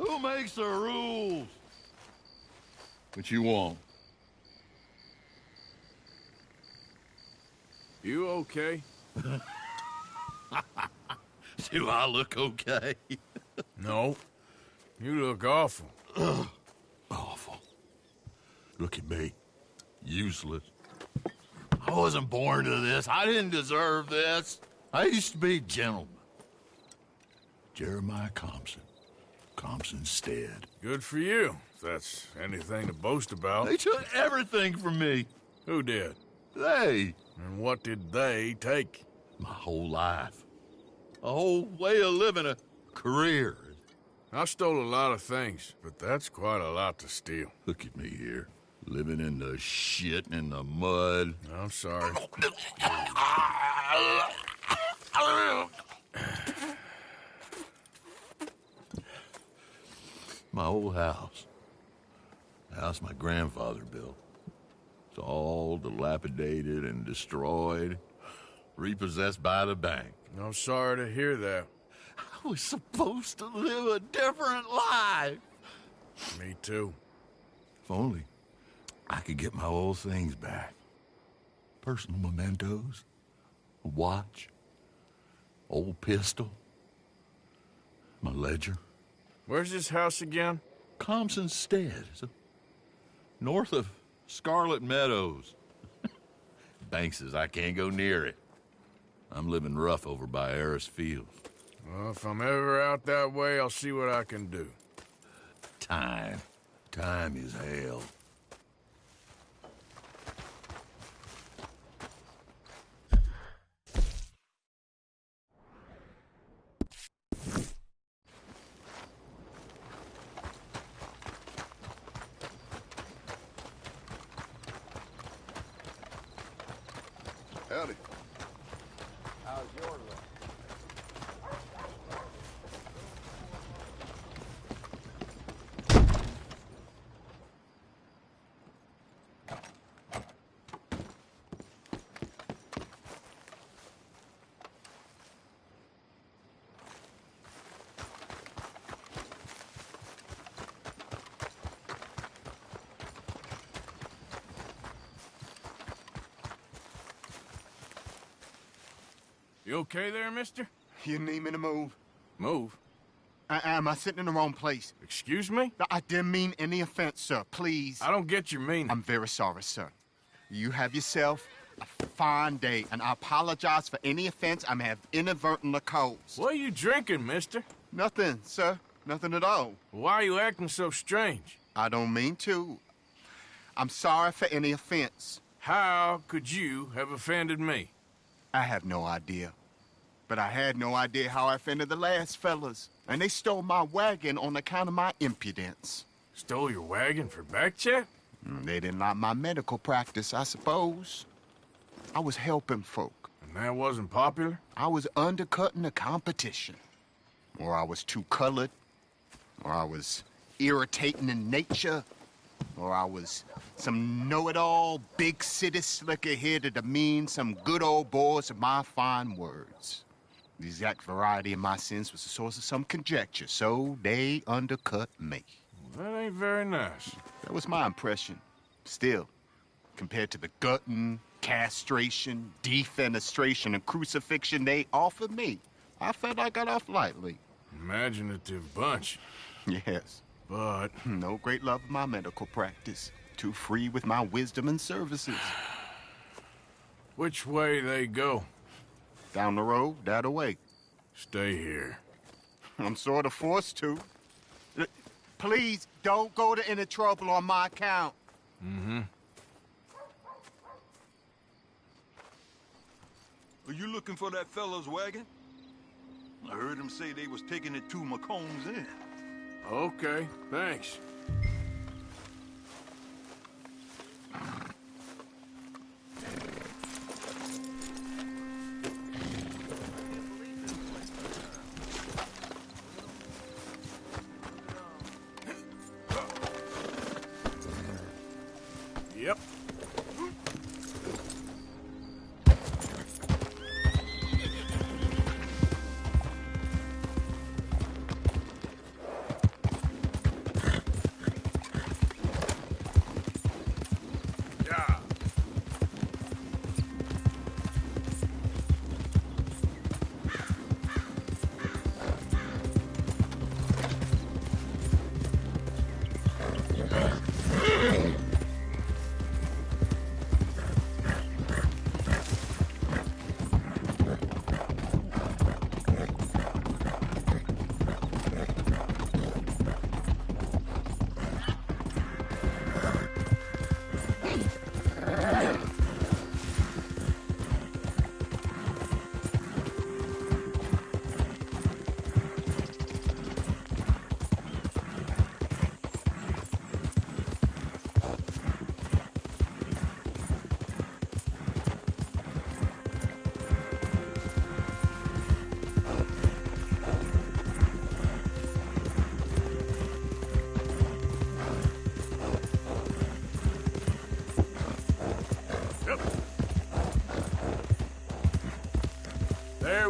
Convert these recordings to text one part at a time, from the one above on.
Who makes the rules? What you want? You okay? Do I look okay? No. You look awful. Awful. Look at me. Useless. I wasn't born to this. I didn't deserve this. I used to be a gentleman. Jeremiah Compson. Compson Stead. Good for you, if that's anything to boast about. They took everything from me. Who did? They. And what did they take? My whole life. A whole way of living, a career. I stole a lot of things, but that's quite a lot to steal. Look at me here, living in the shit and the mud. I'm sorry. My old house. The house my grandfather built. It's all dilapidated and destroyed, repossessed by the bank. I'm sorry to hear that. I was supposed to live a different life. Me too. If only I could get my old things back. Personal mementos, a watch, old pistol, my ledger. Where's this house again? Compson Stead, north of Scarlet Meadows. Bank says I can't go near it. I'm living rough over by Harris Field. Well, if I'm ever out that way, I'll see what I can do. Time. Time is hell. Howdy. How's your luck? You okay there, mister? You need me to move? Move. Am I sitting in the wrong place? Excuse me? I didn't mean any offense, sir. Please. I don't get your meaning. I'm very sorry, sir. You have yourself a fine day, and I apologize for any offense I may have inadvertently caused. What are you drinking, mister? Nothing, sir. Nothing at all. Why are you acting so strange? I don't mean to. I'm sorry for any offense. How could you have offended me? I have no idea. But I had no idea how I offended the last fellas. And they stole my wagon on account of my impudence. Stole your wagon for back chat? They didn't like my medical practice, I suppose. I was helping folk. And that wasn't popular? I was undercutting the competition. Or I was too colored. Or I was irritating in nature. Or I was some know-it-all, big city slicker here to demean some good old boys of my fine words. The exact variety of my sins was the source of some conjecture, so they undercut me. Well, that ain't very nice. That was my impression. Still, compared to the gutting, castration, defenestration, and crucifixion they offered me, I felt I got off lightly. Imaginative bunch. Yes. But No great love of my medical practice. Too free with my wisdom and services. which way they go? Down the road, that away. Stay here. I'm sort of forced to. Please, don't go to any trouble on my account. Mm-hmm. Are you looking for that fella's wagon? I heard him say they was taking it to McComb's Inn. Okay, thanks. Yep.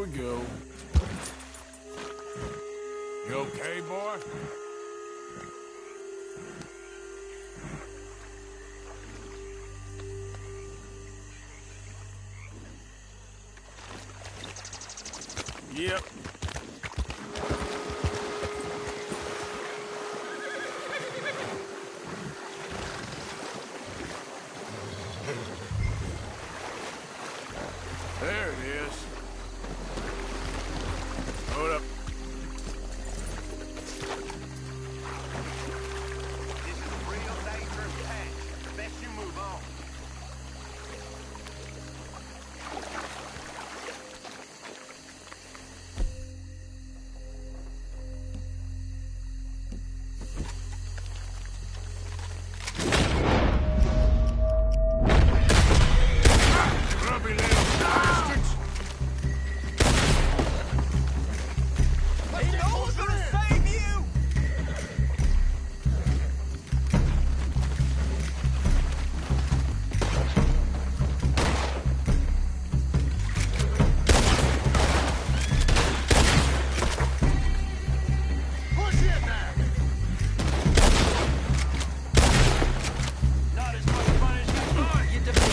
we go. You okay, boy? Yep. There it is. Hold up. This is a real dangerous patch. Best you move on. Grubby little bastards! Ain't no one's gonna save you! Push in there! Not as much fun as you thought, you defeat.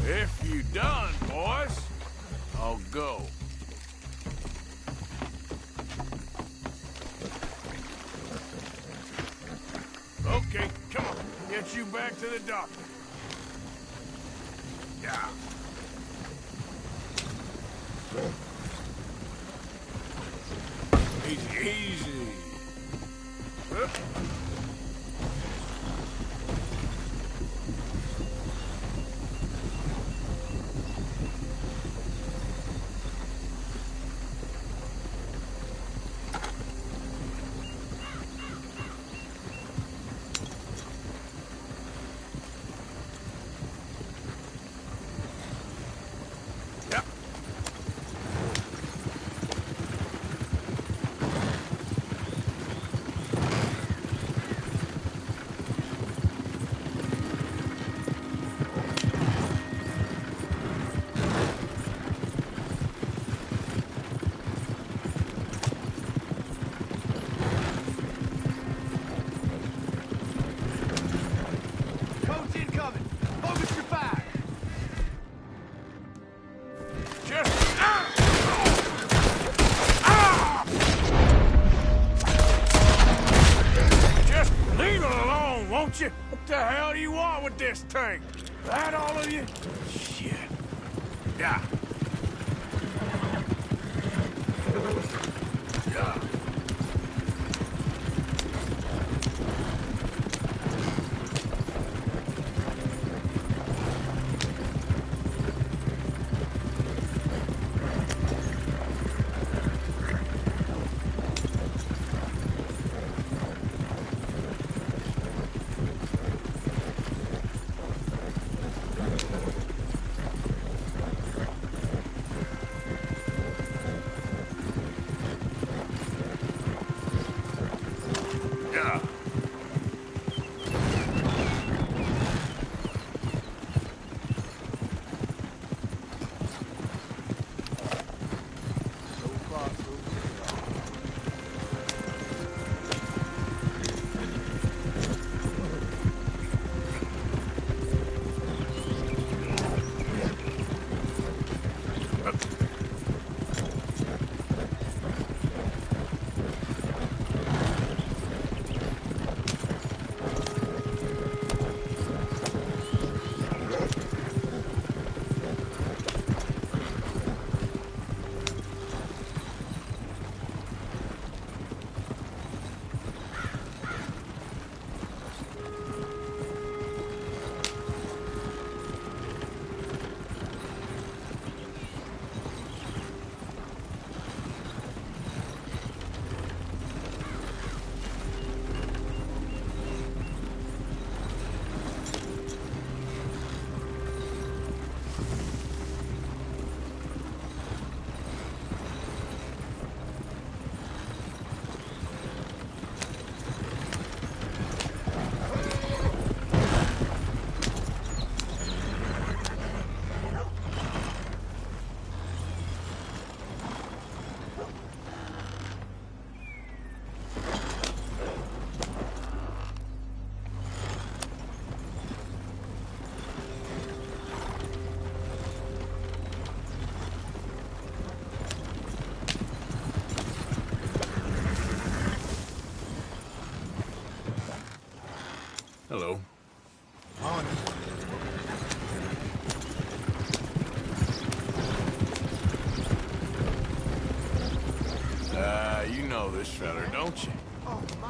If you done, boys, I'll go. Okay, come on. Get you back to the doctor. Yeah. Easy, easy. Huh? Yep. Coach incoming! Focus your fire! Just... Just leave it alone, won't you? What the hell do you want with this thing? That all of you? Shit. Yeah. Yeah. Hello. You know this fella, don't you? Oh, my.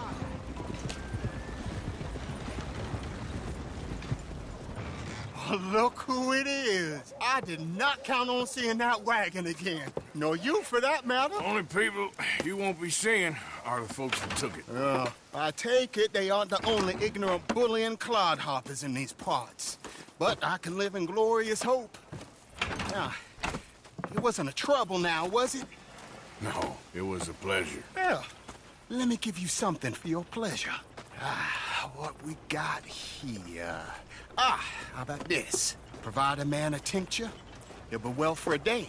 Oh, look who it is. I did not count on seeing that wagon again. Nor you, for that matter. Only people you won't be seeing are the folks that took it. I take it they aren't the only ignorant bullying clodhoppers in these parts. But I can live in glorious hope. Now, it wasn't a trouble now, was it? No, it was a pleasure. Yeah. Let me give you something for your pleasure. What we got here? How about this? Provide a man a tincture, he'll be well for a day.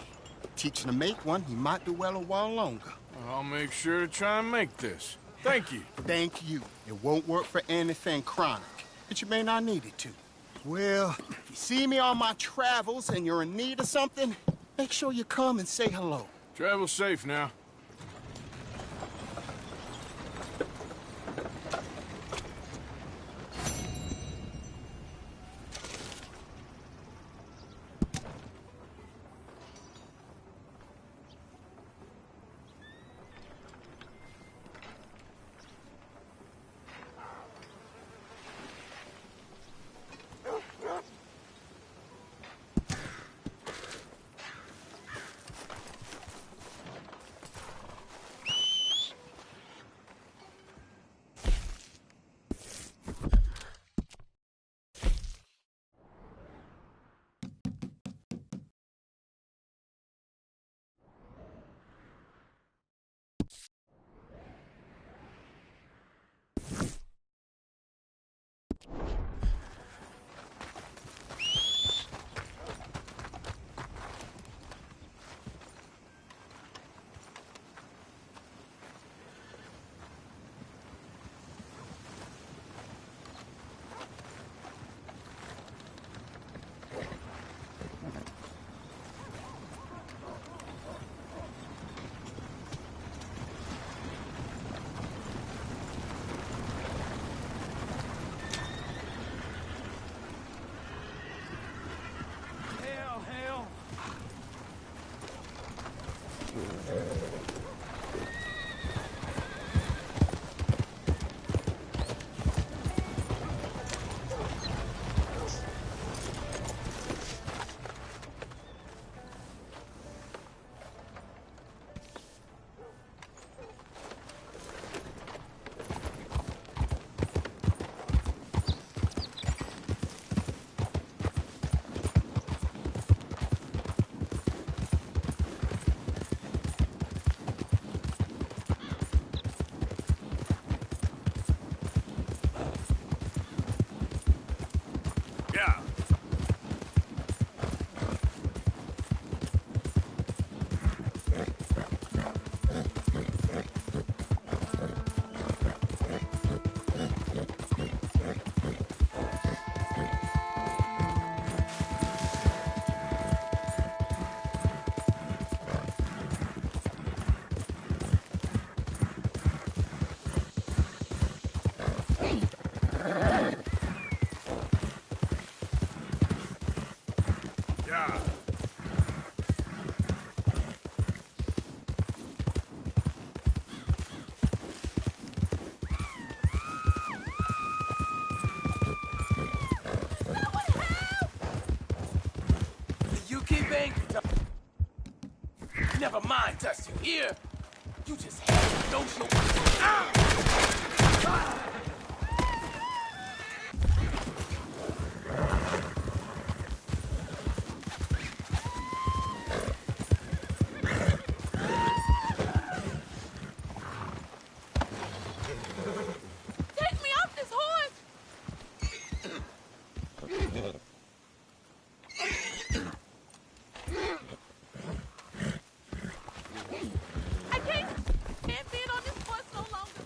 Teach him to make one, he might do well a while longer. I'll make sure to try and make this. Thank you. Thank you. It won't work for anything chronic, but you may not need it to. Well, if you see me on my travels and you're in need of something, make sure you come and say hello. Travel safe now. Yeah. Yeah. You keep angry. Never mind us, you hear? You just have no show. Take me off this horse! I can't stand being on this horse no longer.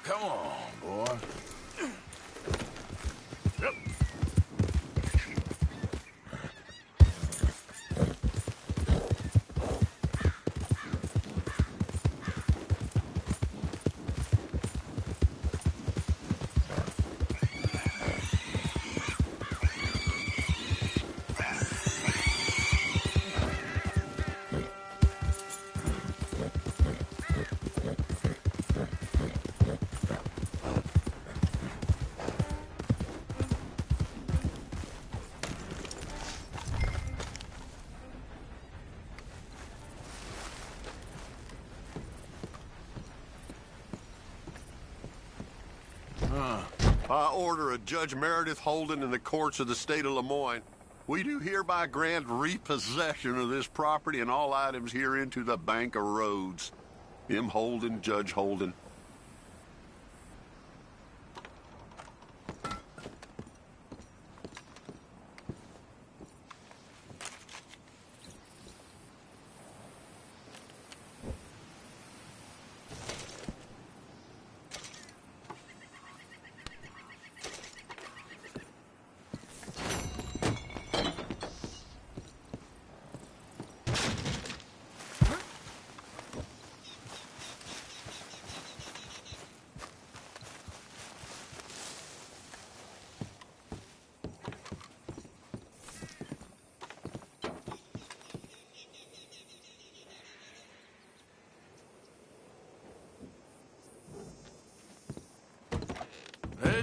Come on, boy. I order a Judge Meredith Holden in the courts of the state of Lemoyne. We do hereby grant repossession of this property and all items herein to the Bank of Roads. M. Holden, Judge Holden.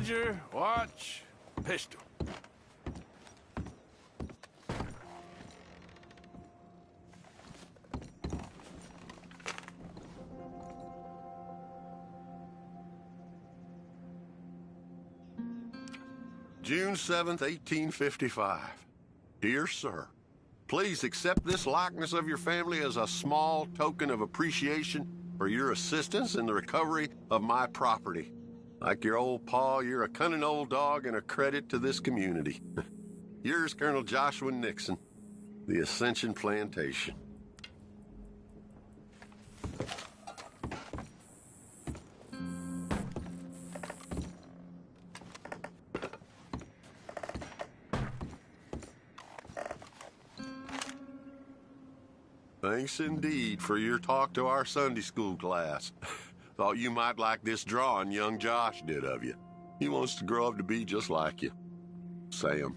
Ledger, watch, pistol. June 7th, 1855. Dear Sir, please accept this likeness of your family as a small token of appreciation for your assistance in the recovery of my property. Like your old pa, you're a cunning old dog and a credit to this community. Yours, Colonel Joshua Nixon, the Ascension Plantation. Thanks indeed for your talk to our Sunday school class. Thought you might like this drawing young Josh did of you. He wants to grow up to be just like you. Sam.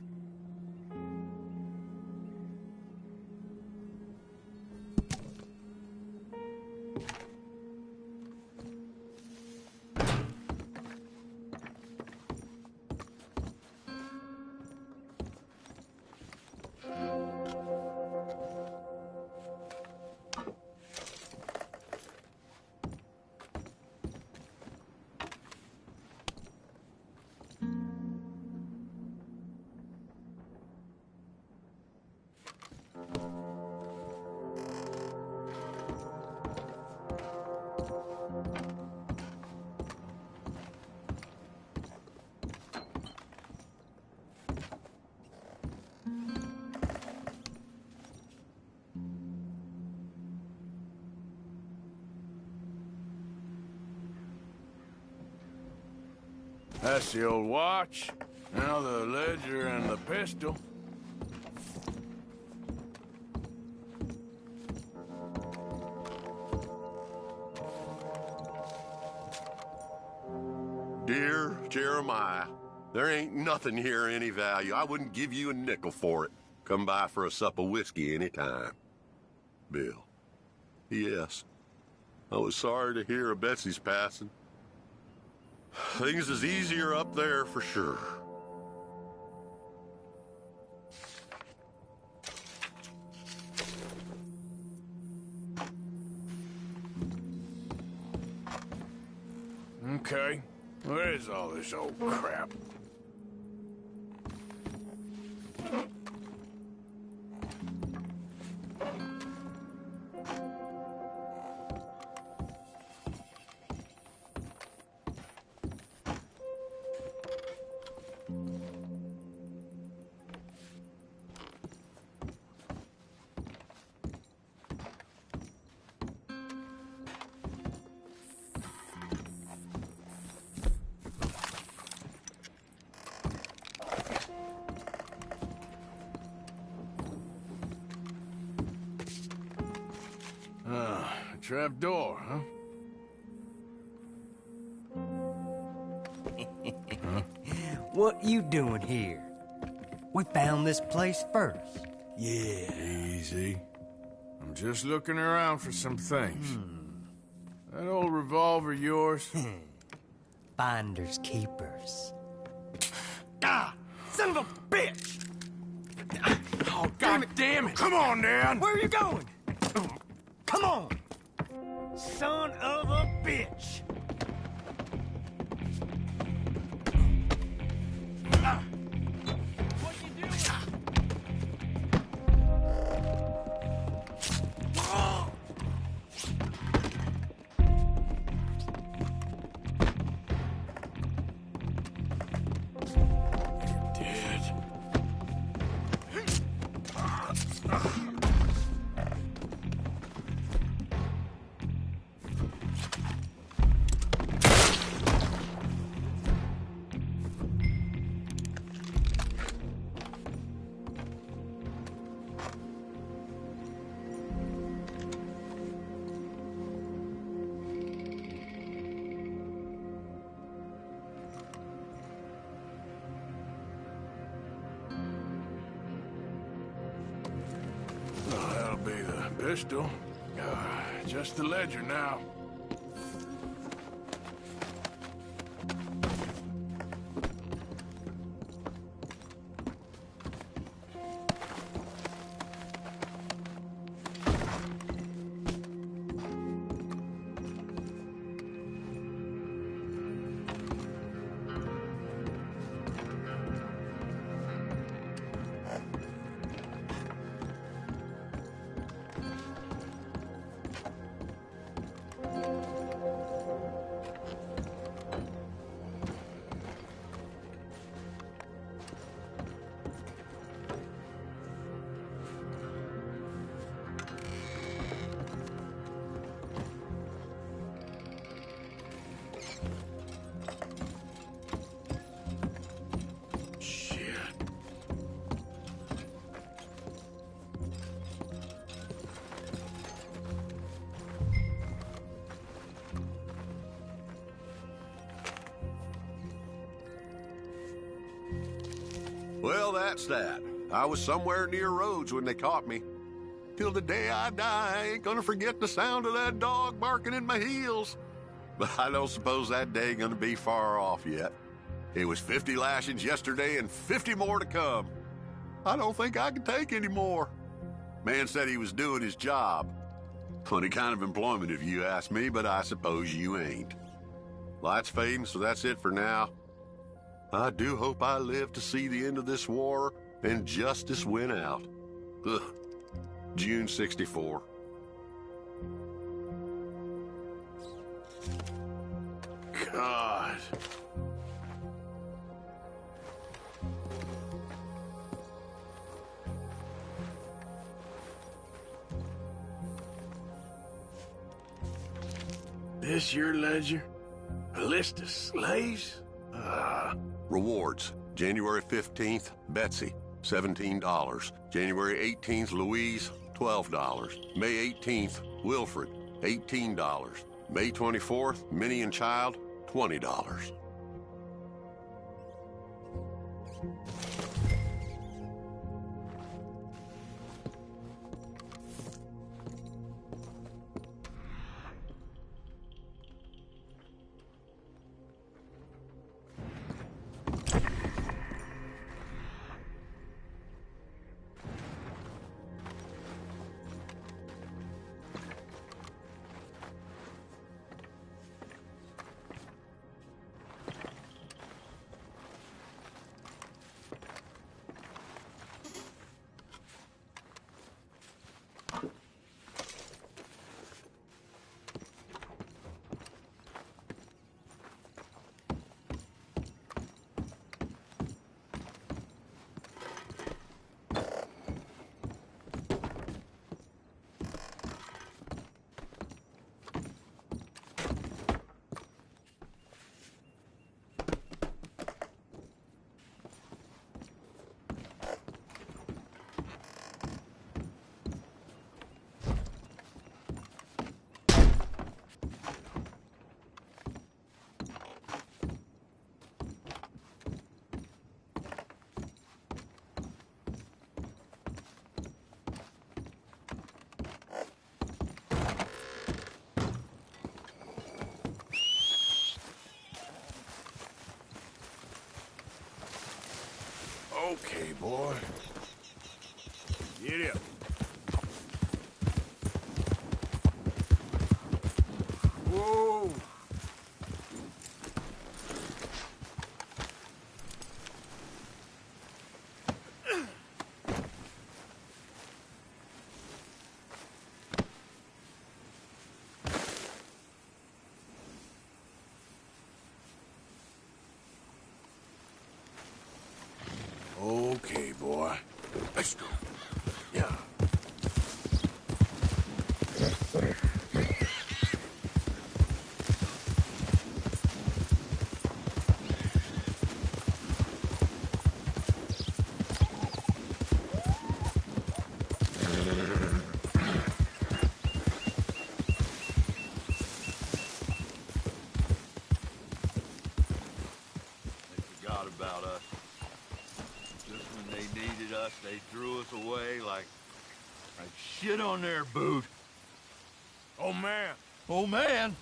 That's the old watch. Now the ledger and the pistol. Dear Jeremiah, there ain't nothing here of any value. I wouldn't give you a nickel for it. Come by for a sup of whiskey any time. Bill. P.S. I was sorry to hear of Betsy's passing. Things is easier up there for sure. Okay. Where is all this old crap? Trap door, huh? What you doing here? We found this place first. Yeah. Easy. I'm just looking around for some things. That old revolver yours? Finders keepers. Ah! Son of a bitch! Oh, God damn it! Come on, Dan! Where are you going? Come on! Son of a bitch! What you doing? That'll be the pistol. Just the ledger now. Well, that's that. I was somewhere near Rhodes when they caught me. Till the day I die, I ain't gonna forget the sound of that dog barking in my heels. But I don't suppose that day ain't gonna be far off yet. It was 50 lashings yesterday and 50 more to come. I don't think I can take any more. Man said he was doing his job. Funny kind of employment if you ask me, but I suppose you ain't. Light's fading, so that's it for now. I do hope I live to see the end of this war and justice win out. Ugh. June 64. God. This your ledger? A list of slaves? Rewards. January 15th, Betsy, $17. January 18th, Louise, $12. May 18th, Wilfred, $18. May 24th, Minnie and Child, $20. Okay, boy. Get up. Whoa! Okay, boy. Let's go. Yeah. They forgot about us. Just when they needed us, they threw us away like shit on their boot. Oh, man. Oh, man.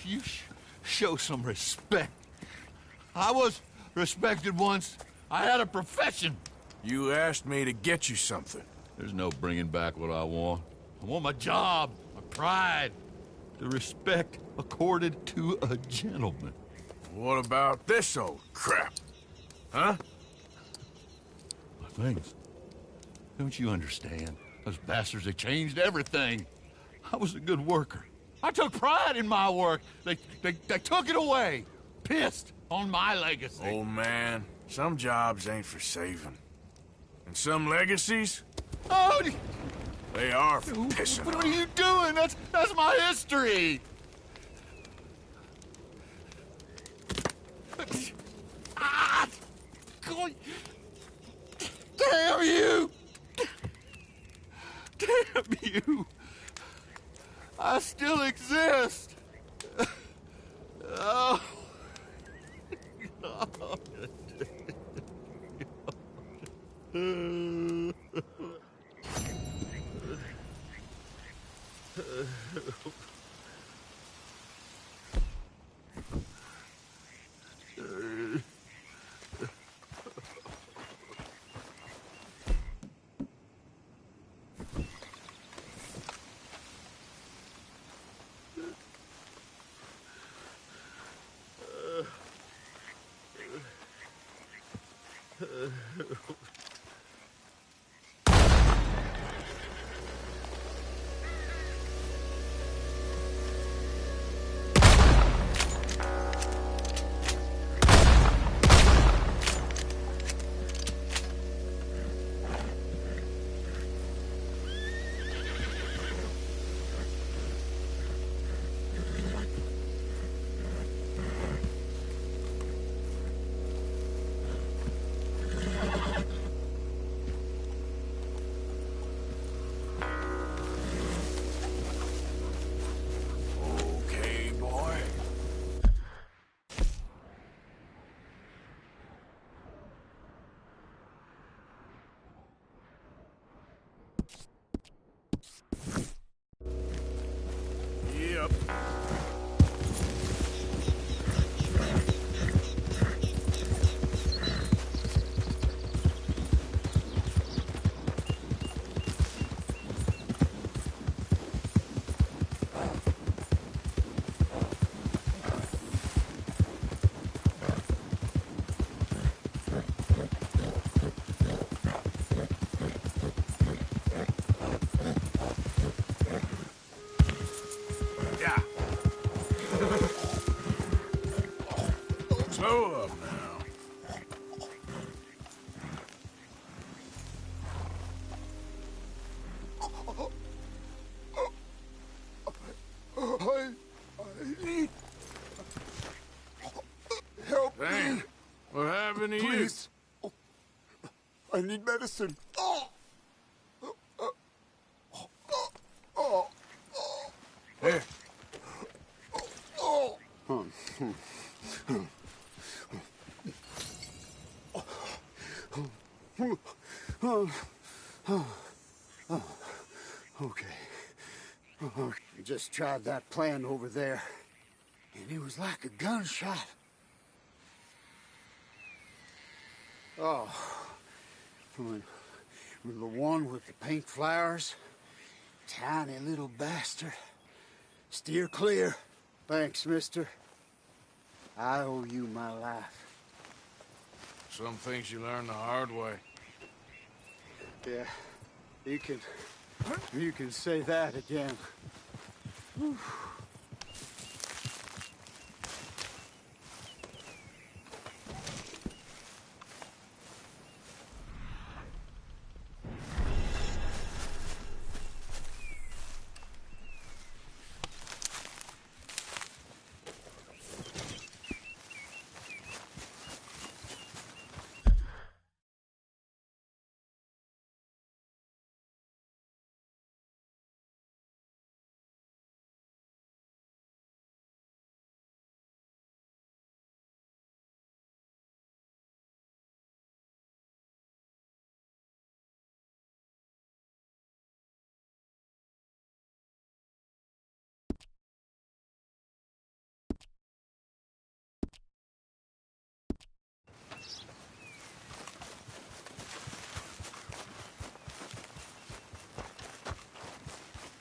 You show some respect. I was respected once. I had a profession. You asked me to get you something. There's no bringing back what I want. I want my job, my pride, the respect accorded to a gentleman. What about this old crap? Huh? My things. Don't you understand? Those bastards, they changed everything. I was a good worker. I took pride in my work. They took it away. Pissed on my legacy. Old man, some jobs ain't for saving. And some legacies, Oh, they are for pissing what on. are you doing? That's my history. Ah! God. Damn you! Damn you! I still exist. Oh. Yeah. Slow up now. I need help. Damn. What happened to Please. I need medicine. you? Here. Okay. I just tried that plan over there, and it was like a gunshot. Oh, from the one with the pink flowers. Tiny little bastard. Steer clear. Thanks, mister. I owe you my life. Some things you learn the hard way. Yeah, you can say that again. Whew.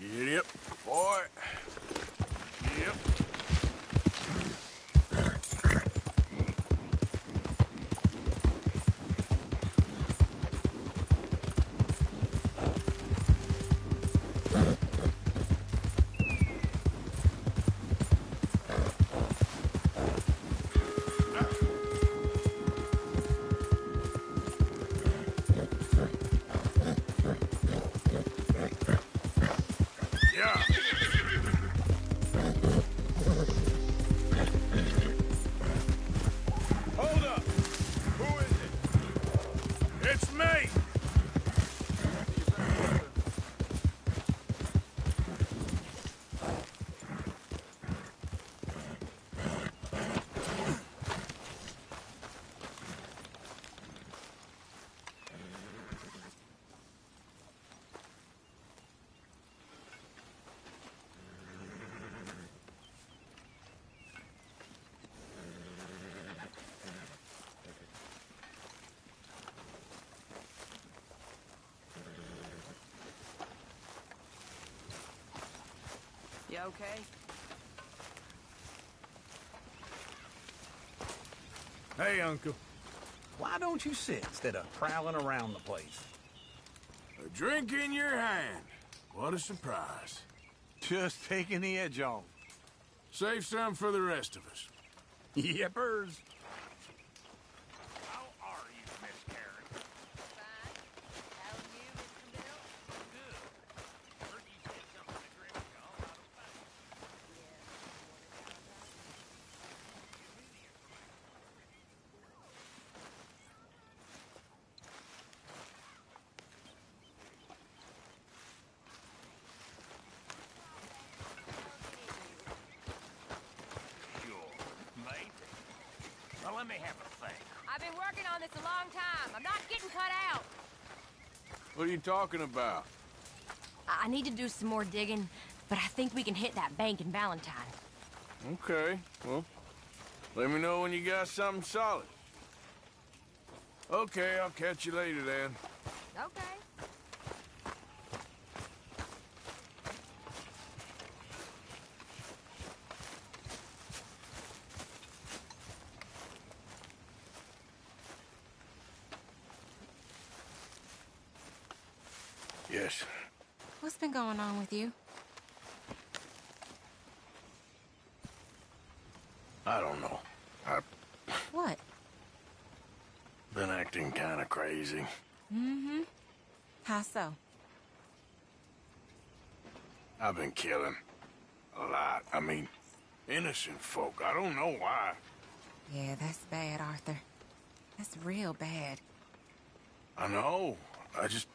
Yep, boy. Yep. Yeah. Hold up. Who is it? It's me. You okay? Hey, Uncle. Why don't you sit instead of prowling around the place? A drink in your hand. What a surprise. Just taking the edge off. Save some for the rest of us. Yepers. How are you, Miss Karen? Fine. How are you, Mr. Bill? Good. Heard you said something to Grimshaw about a fight. Sure. Maybe. Well, let me have a think. I've been working on this a long time. I'm not getting cut out. What are you talking about? I need to do some more digging. but I think we can hit that bank in Valentine. Okay, well, let me know when you got something solid. Okay, I'll catch you later then. Okay. Yes. What's been going on with you? I don't know. I've What? been acting kind of crazy. Mm-hmm. How so? I've been killing. A lot. I mean, innocent folk. I don't know why. Yeah, that's bad, Arthur. That's real bad. I know. I just...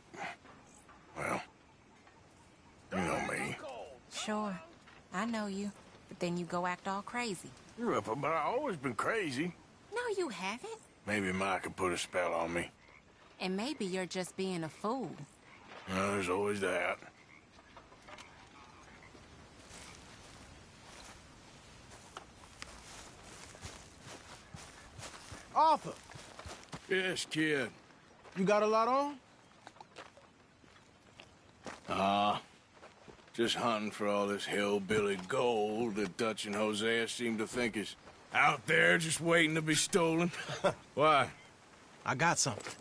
Well... You know me. Sure. I know you. But then you go act all crazy. But I've always been crazy. No, you haven't. Maybe Ma could put a spell on me. And maybe you're just being a fool. Well, there's always that. Arthur, Yes, kid. you got a lot on? Just hunting for all this hillbilly gold that Dutch and Hosea seem to think is out there just waiting to be stolen. Why? I got something.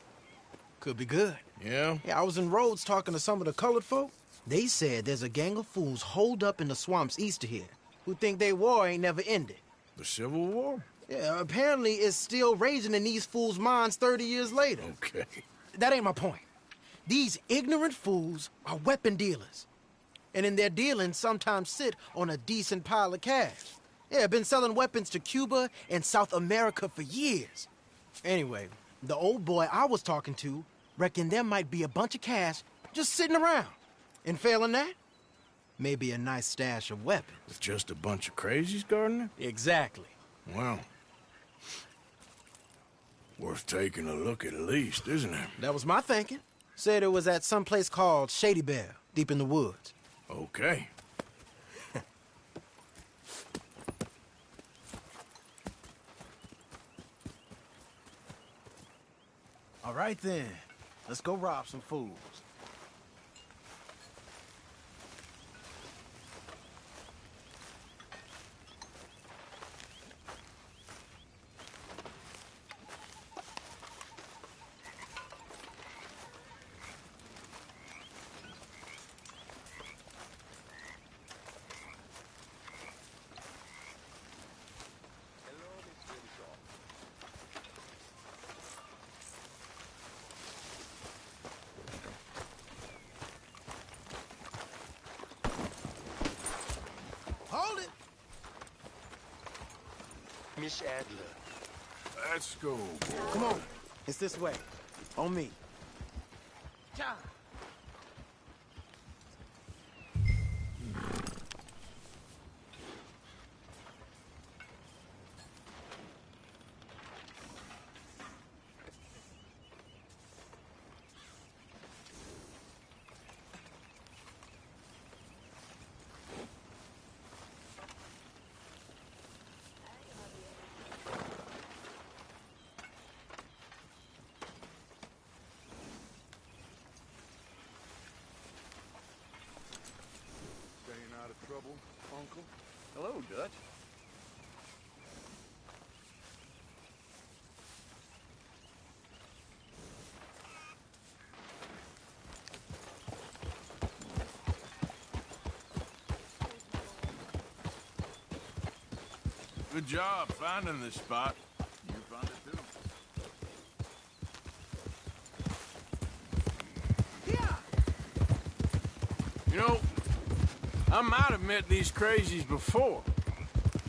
Could be good. Yeah? Yeah, I was in Rhodes talking to some of the colored folk. They said there's a gang of fools holed up in the swamps east of here who think their war ain't never ended. The Civil War? Yeah, apparently it's still raging in these fools' minds 30 years later. Okay. That ain't my point. These ignorant fools are weapon dealers. And in their dealings sometimes sit on a decent pile of cash. Yeah, been selling weapons to Cuba and South America for years. Anyway, the old boy I was talking to reckoned there might be a bunch of cash just sitting around. And failing that, maybe a nice stash of weapons. With just a bunch of crazies guarding it? Exactly. Well, worth taking a look at least, isn't it? That was my thinking. Said it was at some place called Shady Bell, deep in the woods. Okay. All right then, let's go rob some fools. Hold it! Miss Adler. Let's go, boy. Come on, it's this way. On me. John. Out of trouble, Uncle? Hello, Dutch. Good job finding this spot. You found it too. You know, I might have met these crazies before.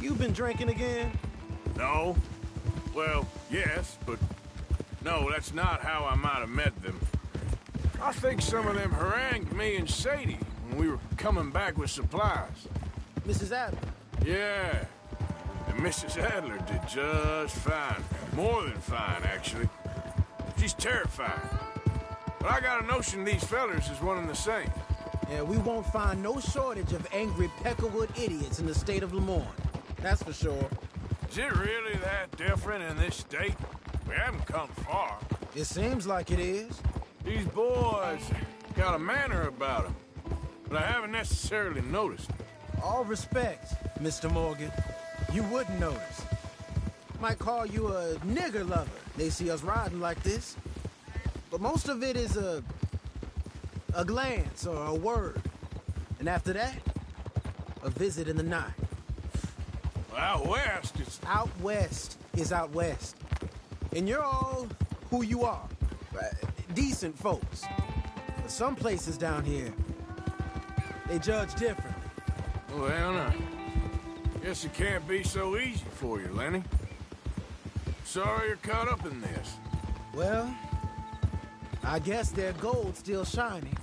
You been drinking again? No. Well, yes, but no, that's not how I might have met them. I think some of them harangued me and Sadie when we were coming back with supplies. Mrs. Adler. Yeah. And Mrs. Adler did just fine. More than fine, actually. She's terrifying. But I got a notion these fellers is one and the same. Yeah, we won't find no shortage of angry Peckerwood idiots in the state of Lemoyne. That's for sure. Is it really that different in this state? We haven't come far. It seems like it is. These boys got a manner about them, but I haven't necessarily noticed. All respect, Mr. Morgan. You wouldn't notice. Might call you a nigger lover. They see us riding like this. But most of it is a glance or a word. And after that, a visit in the night. Well, out west, it's... Out west is out west. And you're all who you are. Decent folks. But some places down here, they judge differently. Well, now, guess it can't be so easy for you, Lenny. Sorry you're caught up in this. Well, I guess their gold's still shining,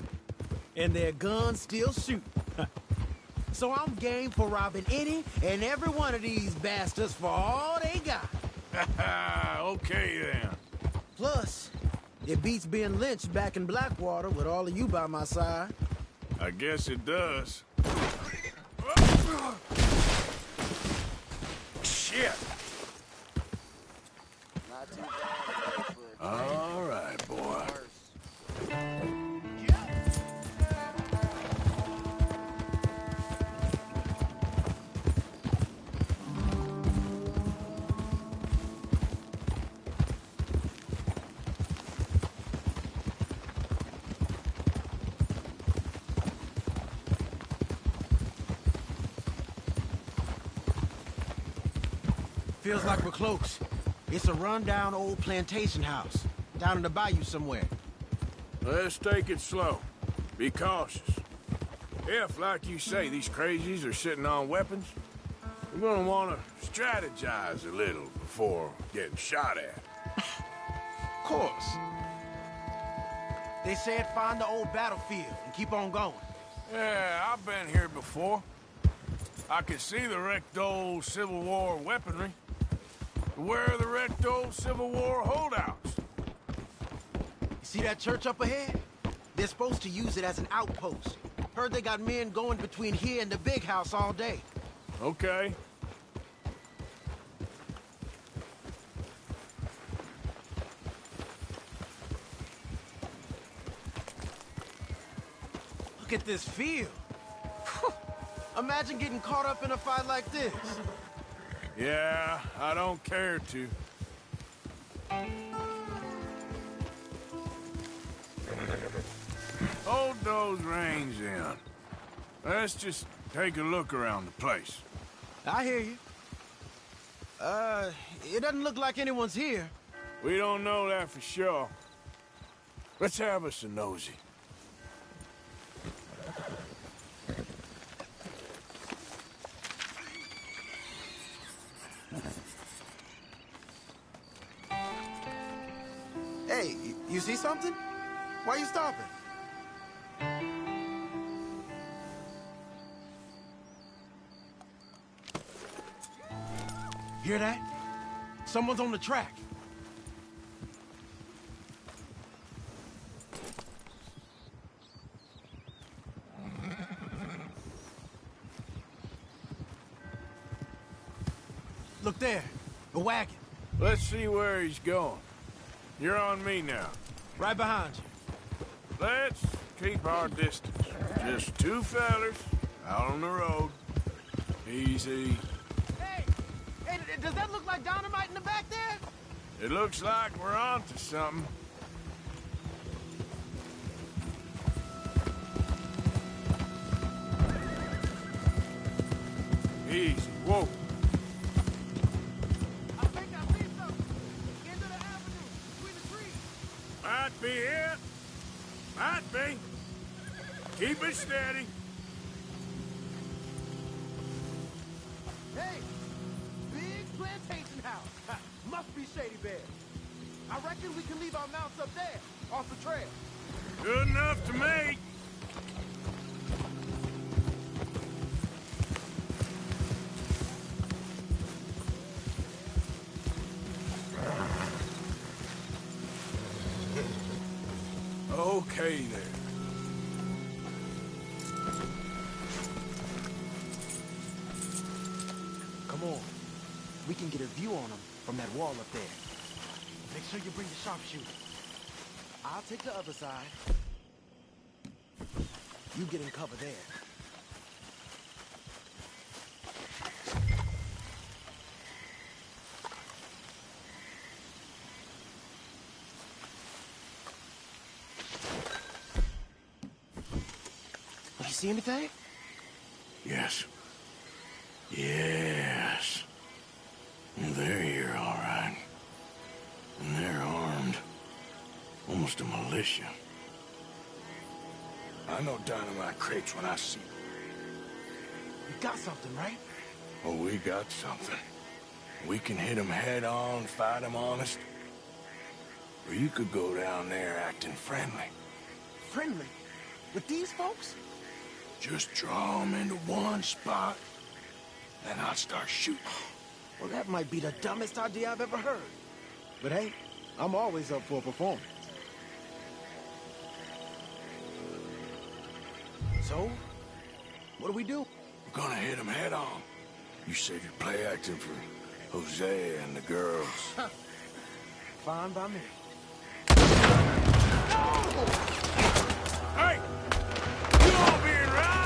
and their guns still shoot. So I'm game for robbing any and every one of these bastards for all they got. Okay, then. Plus, it beats being lynched back in Blackwater with all of you by my side. I guess it does. Shit! Not too bad. All right, boy. Feels like we're close. It's a rundown old plantation house, down in the bayou somewhere. Let's take it slow. Be cautious. If, like you say, these crazies are sitting on weapons, we're gonna want to strategize a little before getting shot at. Of course. They said find the old battlefield and keep on going. Yeah, I've been here before. I can see the wrecked old Civil War weaponry. Where are the wrecked old Civil War holdouts? You see that church up ahead? They're supposed to use it as an outpost. Heard they got men going between here and the big house all day. Okay. Look at this field. Imagine getting caught up in a fight like this. Yeah, I don't care to. Hold those reins in. Let's just take a look around the place. I hear you. It doesn't look like anyone's here. We don't know that for sure. Let's have us a nosy. Hey, you see something? Why you stopping? Hear that? Someone's on the track. Look there, a wagon. Let's see where he's going. You're on me now. Right behind you. Let's keep our distance. Just two fellers out on the road. Easy. Hey, does that look like dynamite in the back there? It looks like we're onto something. Easy. Whoa. I think I see something. Into the avenue, between the trees. Might be it. Might be. Keep it steady. Hey, big plantation house. Must be Shady Bear. I reckon we can leave our mounts up there, off the trail. Good enough to me. Okay, there. more. We can get a view on them from that wall up there. Make sure you bring the sharpshooter. I'll take the other side. You get in cover there. You see anything? Yes. Yes. They're here, all right. And they're armed. Almost a militia. I know dynamite crates when I see them. You got something, right? Oh, we got something. We can hit them head on, fight them honest. Or you could go down there acting friendly. Friendly? With these folks? Just draw them into one spot, then I'll start shooting. Well, that might be the dumbest idea I've ever heard. But hey, I'm always up for a performance. So, what do we do? We're gonna hit them head on. You save your play acting for Jose and the girls. Fine by me. Hey! You all being right!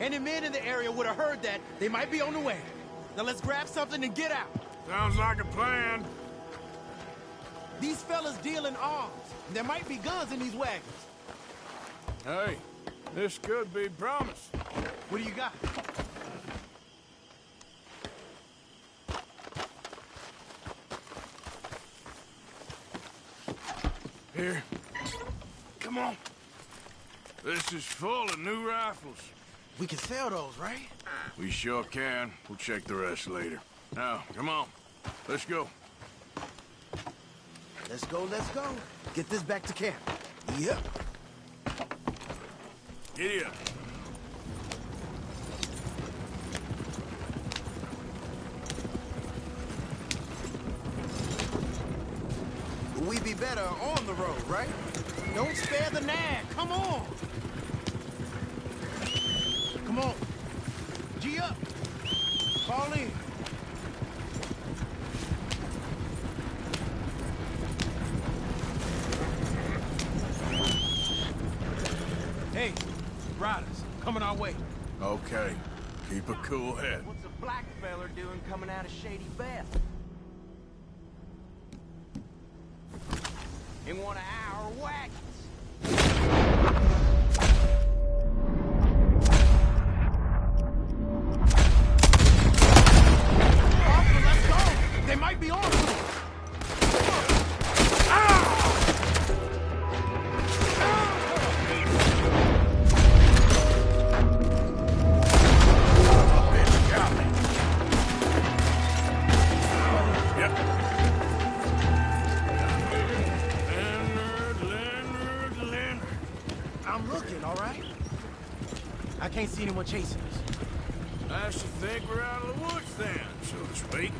Any men in the area would have heard that. They might be on the way. Now let's grab something and get out. Sounds like a plan. These fellas deal in arms. There might be guns in these wagons. Hey, this could be promise. What do you got? Here. Come on. This is full of new rifles. We can sell those, right? We sure can. We'll check the rest later. Now, come on. Let's go. Let's go, let's go. Get this back to camp. Yep. Giddy up. We be better on the road, right? Don't spare the nag. Come on. Come on. G up. Fall in. my way. Okay. Keep a cool head. What's a black feller doing coming out of Shady Beth? In one of our wagons. Arthur, let's go! They might be on to us. I'm looking, all right? I can't see anyone chasing us. I should think we're out of the woods then, so to speak.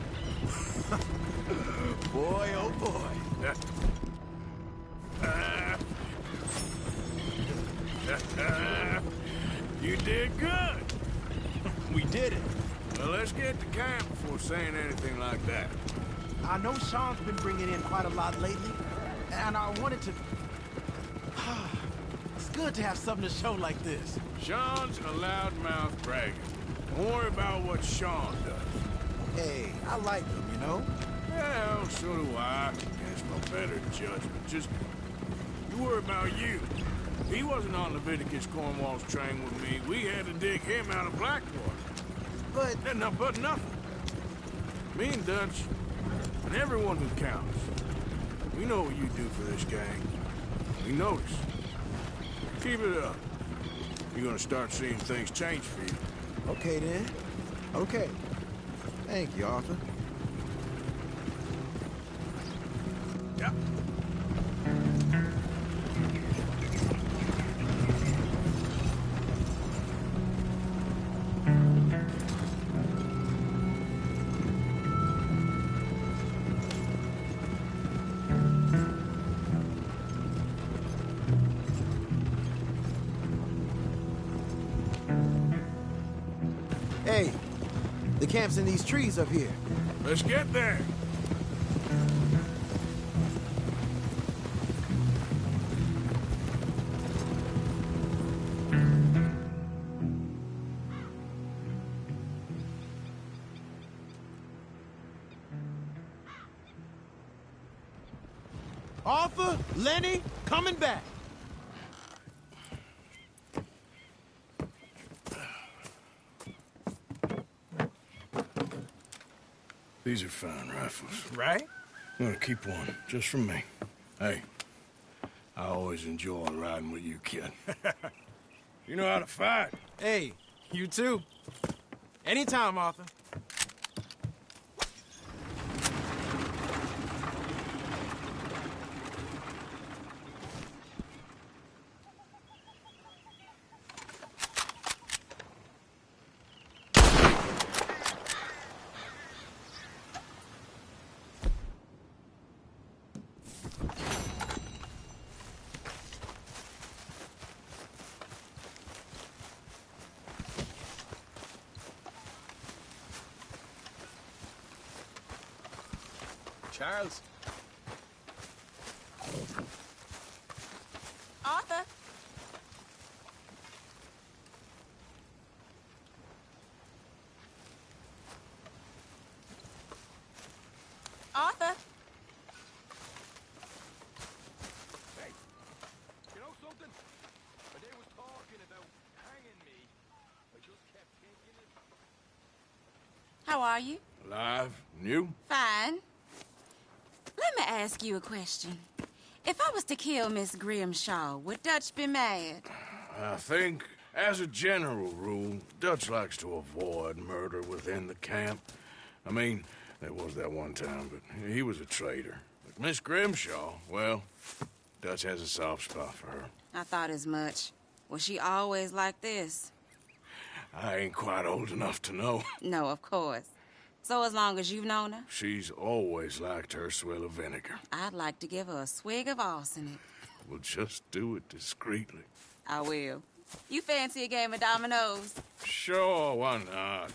Boy, oh boy. You did good. We did it. Well, let's get to camp before saying anything like that. I know Sean's been bringing in quite a lot lately, and I wanted to... It's good to have something to show like this. Sean's a loudmouth bragger. Don't worry about what Sean does. Hey, I like him, you know? Well, so do I. Against my better judgment. Just, you worry about you. He wasn't on Leviticus Cornwall's train with me. We had to dig him out of Blackwater. But nothing. Me and Dutch, and everyone who counts, we know what you do for this gang. We notice. Keep it up. You're gonna start seeing things change for you. okay then. Okay. Thank you, Arthur. Yeah. Hey, the camp's in these trees up here. Let's get there. Arthur, Lenny, coming back. These are fine rifles. Right? I'm gonna keep one, just for me. Hey, I always enjoy riding with you, kid. You know how to fight. Hey, you too. Anytime, Arthur. Charles. Arthur? Arthur? Hey, you know something? When they was talking about hanging me, I just kept thinking it. How are you? Alive? And you? Fine. Let me ask you a question. If I was to kill Miss Grimshaw, would Dutch be mad? I think, as a general rule, Dutch likes to avoid murder within the camp. I mean, there was that one time, but he was a traitor. But Miss Grimshaw, well, Dutch has a soft spot for her. I thought as much. Was she always like this? I ain't quite old enough to know. No, of course. So as long as you've known her? She's always liked her swill of vinegar. I'd like to give her a swig of arsenic. We'll just do it discreetly. I will. You fancy a game of dominoes? Sure, why not?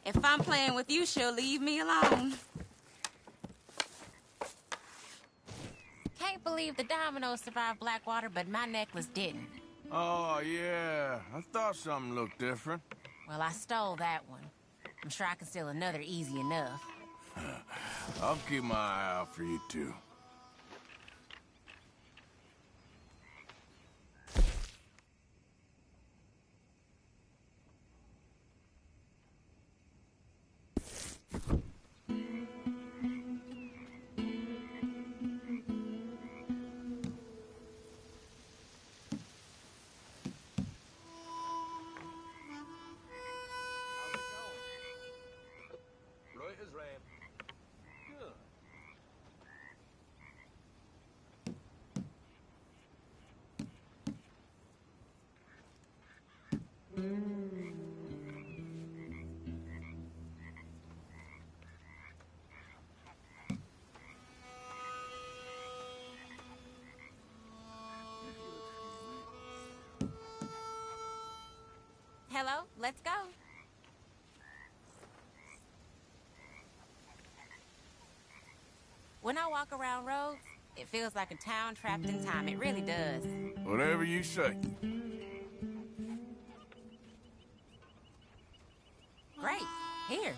If I'm playing with you, she'll leave me alone. Can't believe the dominoes survived Blackwater, but my necklace didn't. Oh, yeah. I thought something looked different. Well, I stole that one. I'm sure I can steal another easy enough. I'll keep my eye out for you two. Right as rain. Good. Hello, let's go. When I walk around roads, it feels like a town trapped in time. It really does. Whatever you say. Great. Here.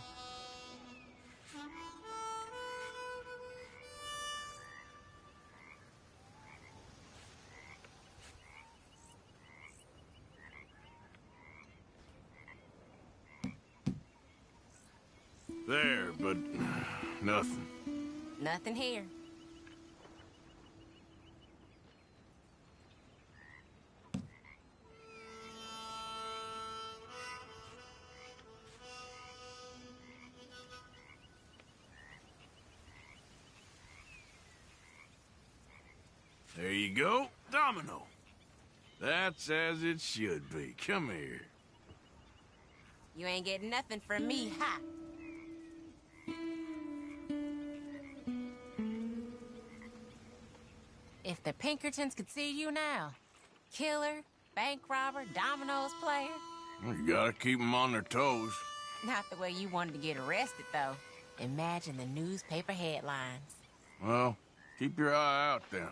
There, but nothing. Nothing here. There you go. Domino. That's as it should be. Come here. You ain't getting nothing from me, ha! If the Pinkertons could see you now. Killer, bank robber, dominoes player. Well, you gotta keep them on their toes. Not the way you wanted to get arrested, though. Imagine the newspaper headlines. Well, keep your eye out then.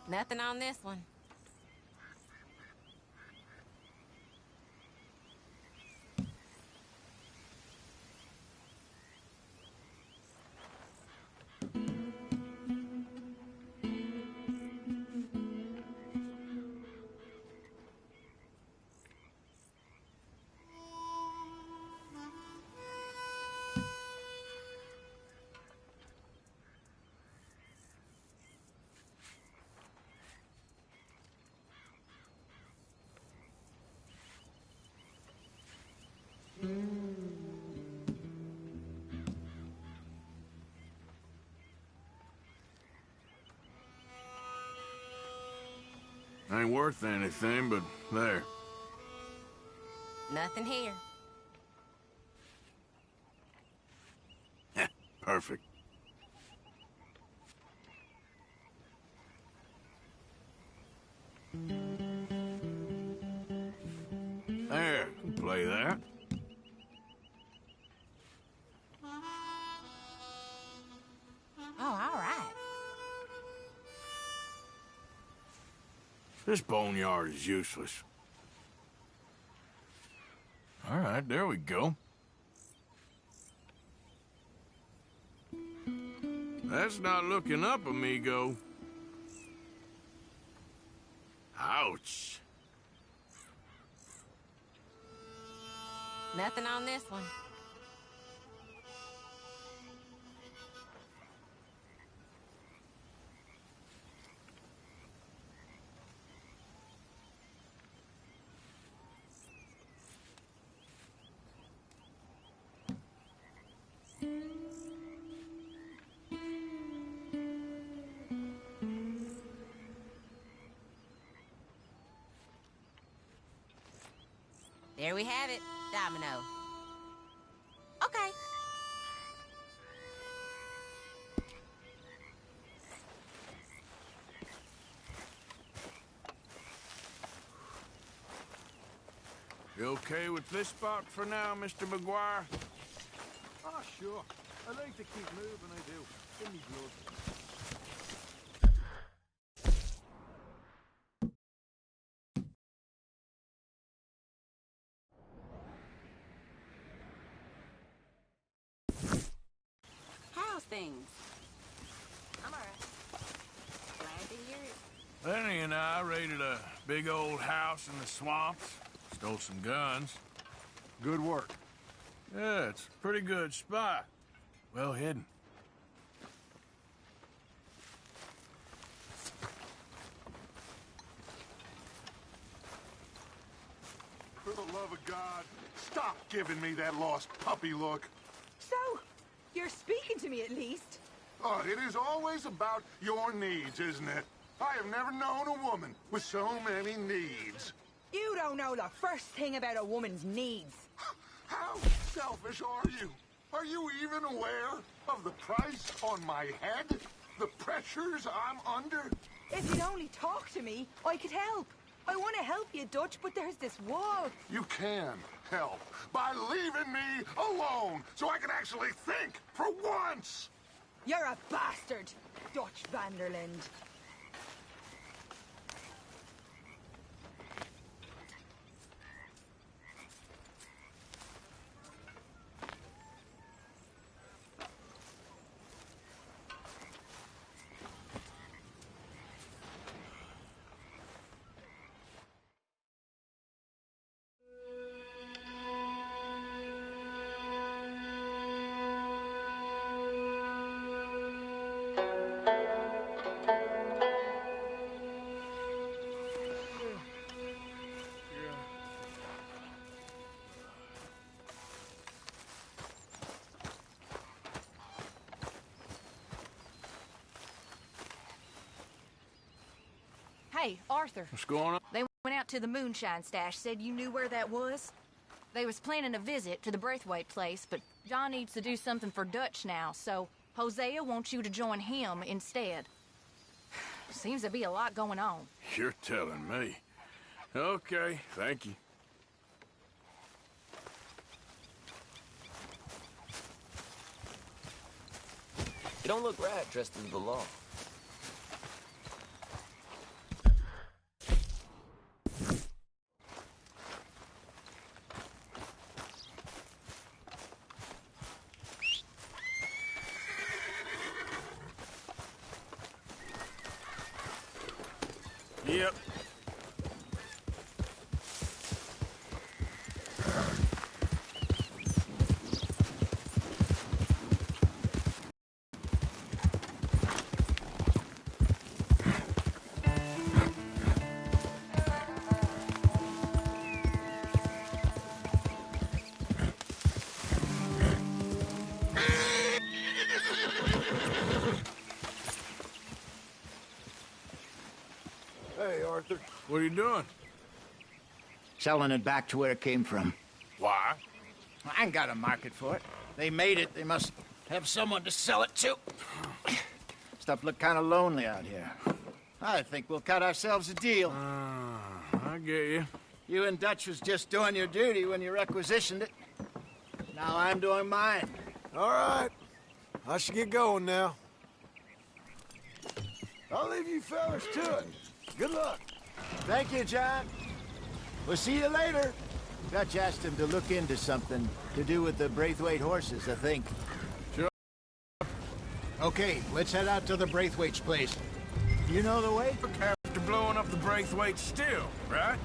Nothing on this one. Ain't worth anything, but there. Nothing here. Perfect. There, can play that. Oh, all right. This boneyard is useless. All right, there we go. That's not looking up, amigo. Ouch. Nothing on this one. There we have it, Domino. Okay. You okay with this spot for now, Mr. McGuire? Ah, sure. I like to keep moving, I do. In me blood. How's things? I'm all right. Glad to hear it. Lenny and I raided a big old house in the swamps. Stole some guns. Good work. Yeah, it's a pretty good spot. Well hidden. For the love of God, stop giving me that lost puppy look. So, you're speaking to me at least? Oh, it is always about your needs, isn't it? I have never known a woman with so many needs. You don't know the first thing about a woman's needs. How selfish are you? Are you even aware of the price on my head? The pressures I'm under? If you'd only talk to me, I could help. I want to help you, Dutch, but there's this wall. You can help by leaving me alone so I can actually think for once. You're a bastard, Dutch Vanderland. Hey, Arthur. What's going on? They went out to the moonshine stash, said you knew where that was. They was planning a visit to the braithwaite place, but John needs to do something for Dutch now, so Hosea wants you to join him instead. Seems to be a lot going on. You're telling me. Okay, thank you. You don't look right dressed as the law. Yep. Hey, Arthur. What are you doing? Selling it back to where it came from. Why? I ain't got a market for it. They made it. They must have someone to sell it to. Stuff look kind of lonely out here. I think we'll cut ourselves a deal. I get you. You and Dutch was just doing your duty when you requisitioned it. Now I'm doing mine. All right. I should get going now. I'll leave you fellas to it. Good luck. Thank you, John. We'll see you later. Dutch asked him to look into something to do with the braithwaite horses, I think. Sure. Okay, let's head out to the Braithwaite's place. You know the way? After blowing up the braithwaite still, right?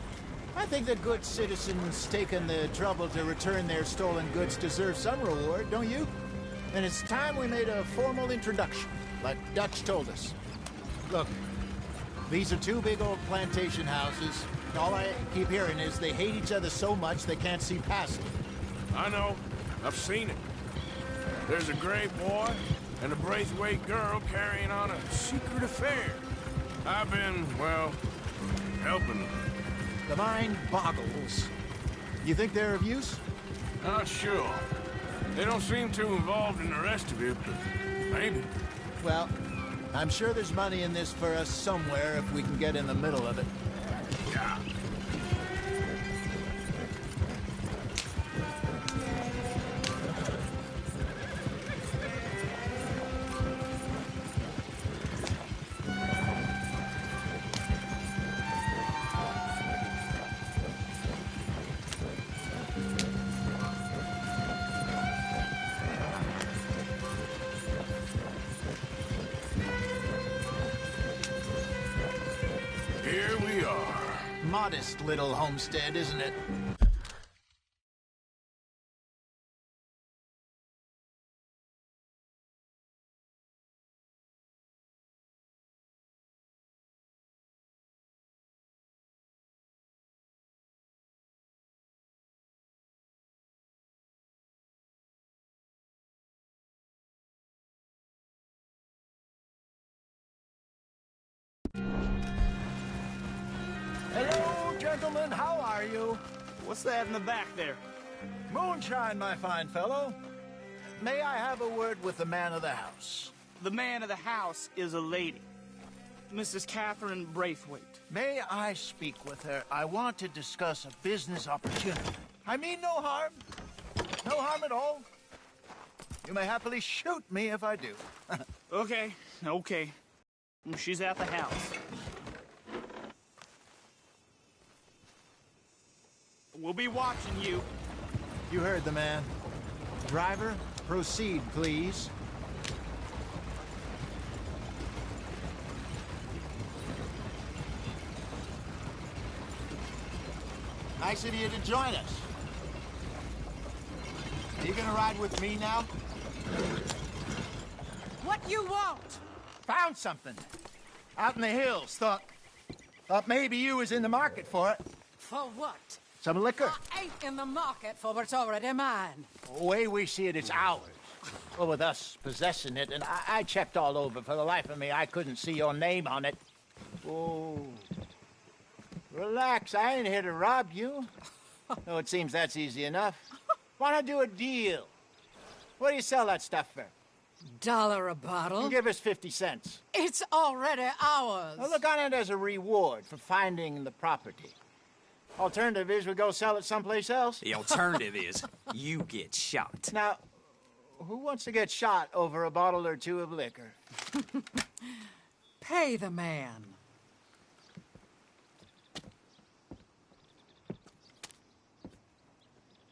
I think that good citizens taking the trouble to return their stolen goods deserve some reward, don't you? And it's time we made a formal introduction, like Dutch told us. Look, these are two big old plantation houses. All I keep hearing is they hate each other so much they can't see past it. I know. I've seen it. There's a gray boy and a braithwaite girl carrying on a secret affair. I've been, well, helping them. The mind boggles. You think they're of use? Not sure. They don't seem too involved in the rest of it, but maybe. Well, I'm sure there's money in this for us somewhere if we can get in the middle of it. Yeah. Here we are. Modest little homestead, isn't it? Hello, gentlemen. How are you? What's that in the back there? Moonshine, my fine fellow. May I have a word with the man of the house? The man of the house is a lady. Mrs. Catherine Braithwaite. May I speak with her? I want to discuss a business opportunity. I mean no harm. No harm at all. You may happily shoot me if I do. Okay. She's at the house. We'll be watching you. You heard the man. Driver, proceed, please. Nice of you to join us. Are you gonna ride with me now? What you want? Found something. Out in the hills. Thought maybe you was in the market for it. For what? Some liquor. I ain't in the market for what's already mine. The way we see it, it's ours. Well, with us possessing it, and I checked all over. For the life of me, I couldn't see your name on it. Oh. Relax, I ain't here to rob you. No, it seems that's easy enough. Why not do a deal? What do you sell that stuff for? $1 a bottle? You give us 50 cents. It's already ours. Well, look on it as a reward for finding the property. Alternative is we go sell it someplace else. The alternative is you get shot. Now, who wants to get shot over a bottle or two of liquor? Pay the man.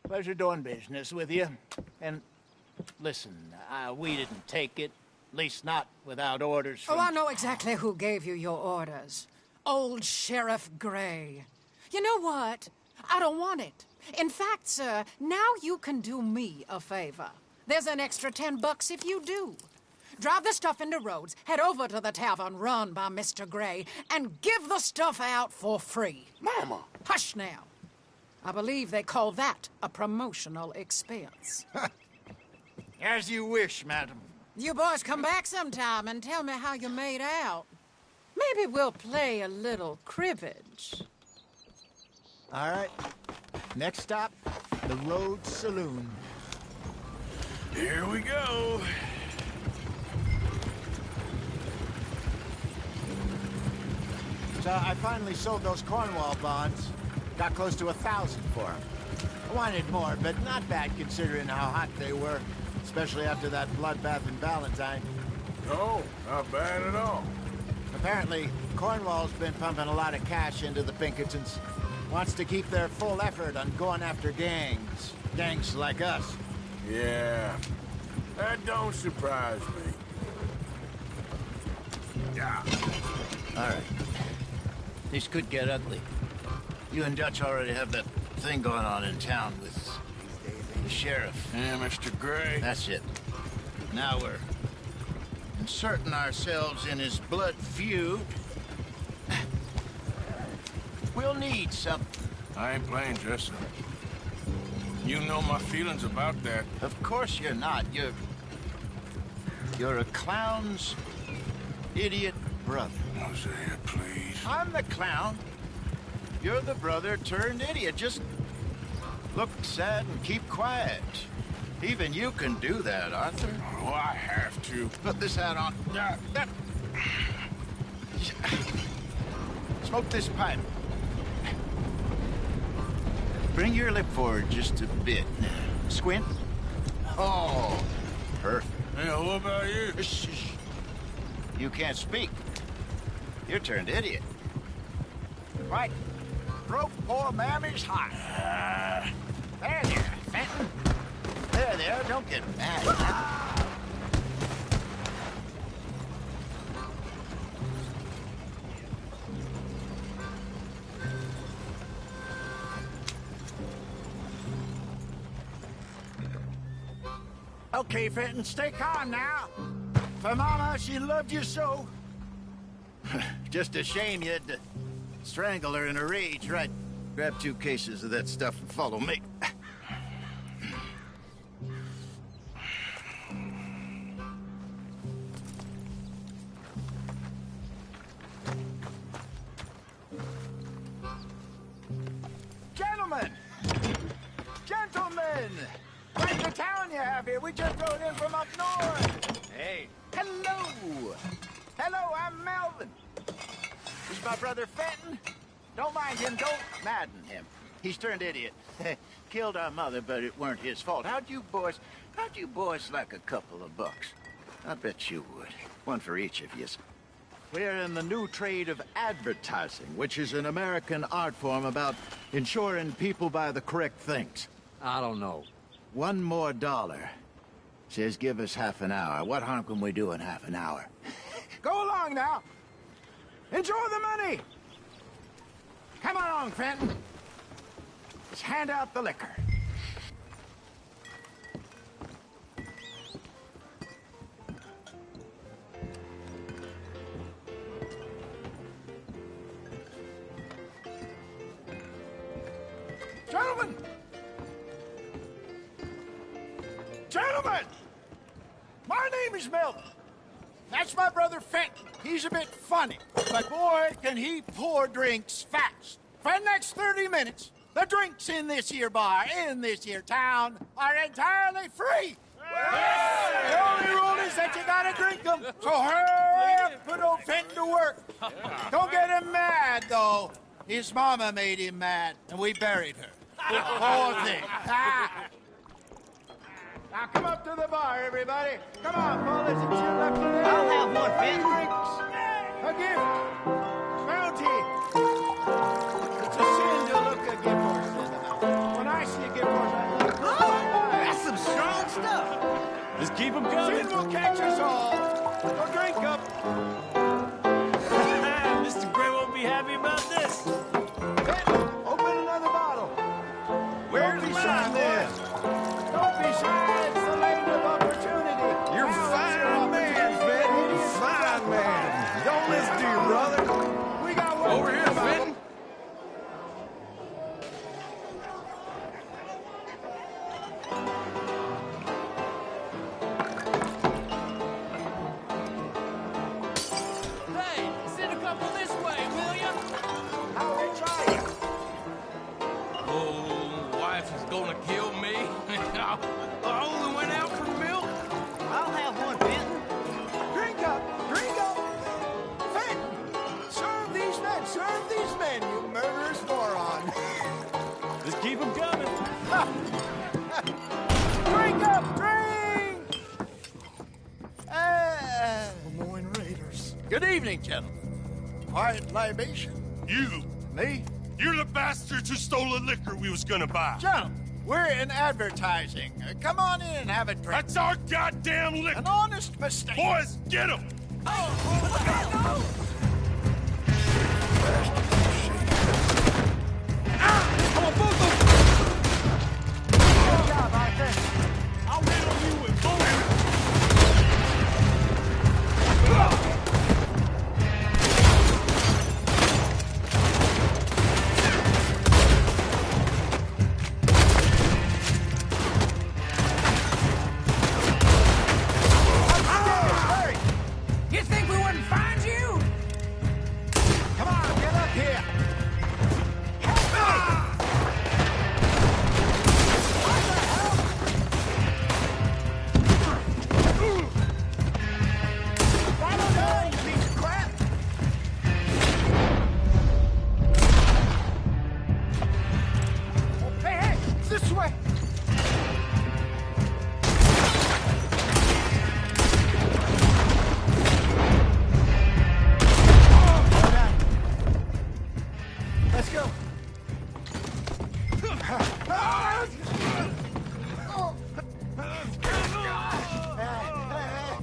Pleasure doing business with you. And listen, we didn't take it. At least not without orders from... Oh, I know exactly who gave you your orders. Old Sheriff Gray. You know what? I don't want it. In fact, sir, now you can do me a favor. There's an extra $10 if you do. Drive the stuff into Rhodes, head over to the tavern run by Mr. Gray, and give the stuff out for free. Mama! Hush now. I believe they call that a promotional expense. As you wish, madam. You boys come back sometime and tell me how you made out. Maybe we'll play a little cribbage. All right. Next stop, the Rhodes Saloon. Here we go. So I finally sold those Cornwall bonds. Got close to 1,000 for them. I wanted more, but not bad considering how hot they were, especially after that bloodbath in Valentine. No, not bad at all. Apparently, Cornwall's been pumping a lot of cash into the Pinkertons. Wants to keep their full effort on going after gangs. Gangs like us. Yeah, that don't surprise me. Yeah. All right. This could get ugly. You and Dutch already have that thing going on in town with the sheriff. Yeah, Mr. Gray. That's it. Now we're inserting ourselves in his blood feud. We'll need something. I ain't playing, Jesse. You know my feelings about that. Of course you're not. You're a clown's idiot brother. Hosea, please. I'm the clown. You're the brother turned idiot. Just Look sad and keep quiet. Even you can do that, Arthur. Oh, I have to. Put this hat on. Smoke this pipe. Bring your lip forward just a bit. Squint. Oh, perfect. Yeah, what about you? You can't speak. You're turned idiot. Right. Broke poor Mammy's heart. There, Fenton. There, don't get mad. Okay, Fenton, stay calm now. For Mama, she loved you so. Just a shame you had to strangle her in a rage, right? Grab 2 cases of that stuff and follow me. Gentlemen! Gentlemen! Quite the town you have here. We just rode in from up north. Hey. Hello. Hello, I'm Melvin. This is my brother Fenton. Don't mind him. Don't madden him. He's turned idiot. Killed our mother, but it weren't his fault. How'd you boys like a couple of bucks? I bet you would. One for each of you. We're in the new trade of advertising, which is an American art form about ensuring people buy the correct things. I don't know. $1 more. Says give us half an hour. What harm can we do in half an hour? Go along now. Enjoy the money. Come along, Fenton. Let's hand out the liquor. Gentlemen! Gentlemen! My name is Melvin. That's my brother Fenton. He's a bit funny, but boy, can he pour drinks fast. For the next 30 minutes, the drinks in this here bar, in this here town, are entirely free. Yes. The only rule is that you gotta drink them. So hurry up, put old Fenton to work. Don't get him mad, though. His mama made him mad, and we buried her. Poor thing. Now come up to the bar, everybody. Come on, fellas, it's your lucky day. I'll have one, Fenton. Drinks, a gift, bounty. It's a sin to look a gift horse in the mouth. When I see a gift horse, I look. That's some strong stuff. Just keep them coming. Sin will catch us all. So drink up. Mr. Gray won't be happy about this. Fenton, open another bottle. Where's Don't be mine, shy, then? boys. Don't be shy. It's the land of opportunity. You're Now, fine man, Fenton. You're fine man. Don't listen to your brother. We got one Over here, Fenton. Hey, send a couple this way, will ya? How rich are you? Oh, wife is gonna kill me. I only went out for milk. I'll have one, Fenton. Drink up! Drink up! Fenton! Serve these men, you murderous moron! Just keep them coming. Drink up! Drink! Lemoyne Raiders. Good evening, gentlemen. Quiet libation? You! Me? You're the bastards who stole the liquor we was gonna buy. Gentlemen, we're in advertising. Come on in and have a drink. That's our goddamn liquor! An honest mistake. Boys, get him! Good job, Arthur. I'll handle you with both. You think we wouldn't find you? Let's go.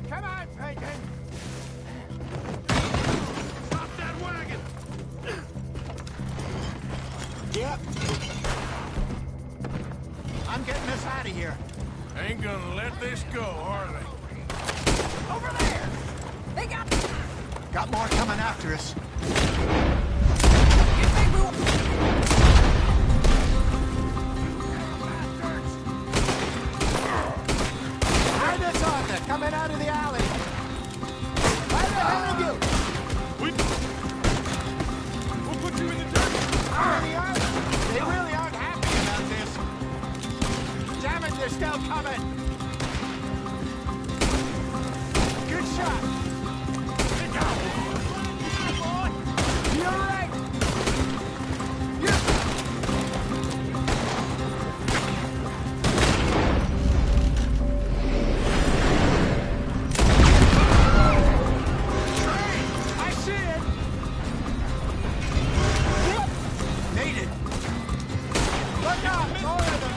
Come on, Peyton. Stop that wagon! Yep. I'm getting us out of here. Ain't gonna let this go, are they? Over there! They Got more coming after us. Behind us, Arthur, coming out of the alley. Right ahead of you. We'll put you in the dirt. They really aren't happy about this. Damn it, they're still coming. Good shot. Good job. You're right. I see it. Made it. Look out, more of them.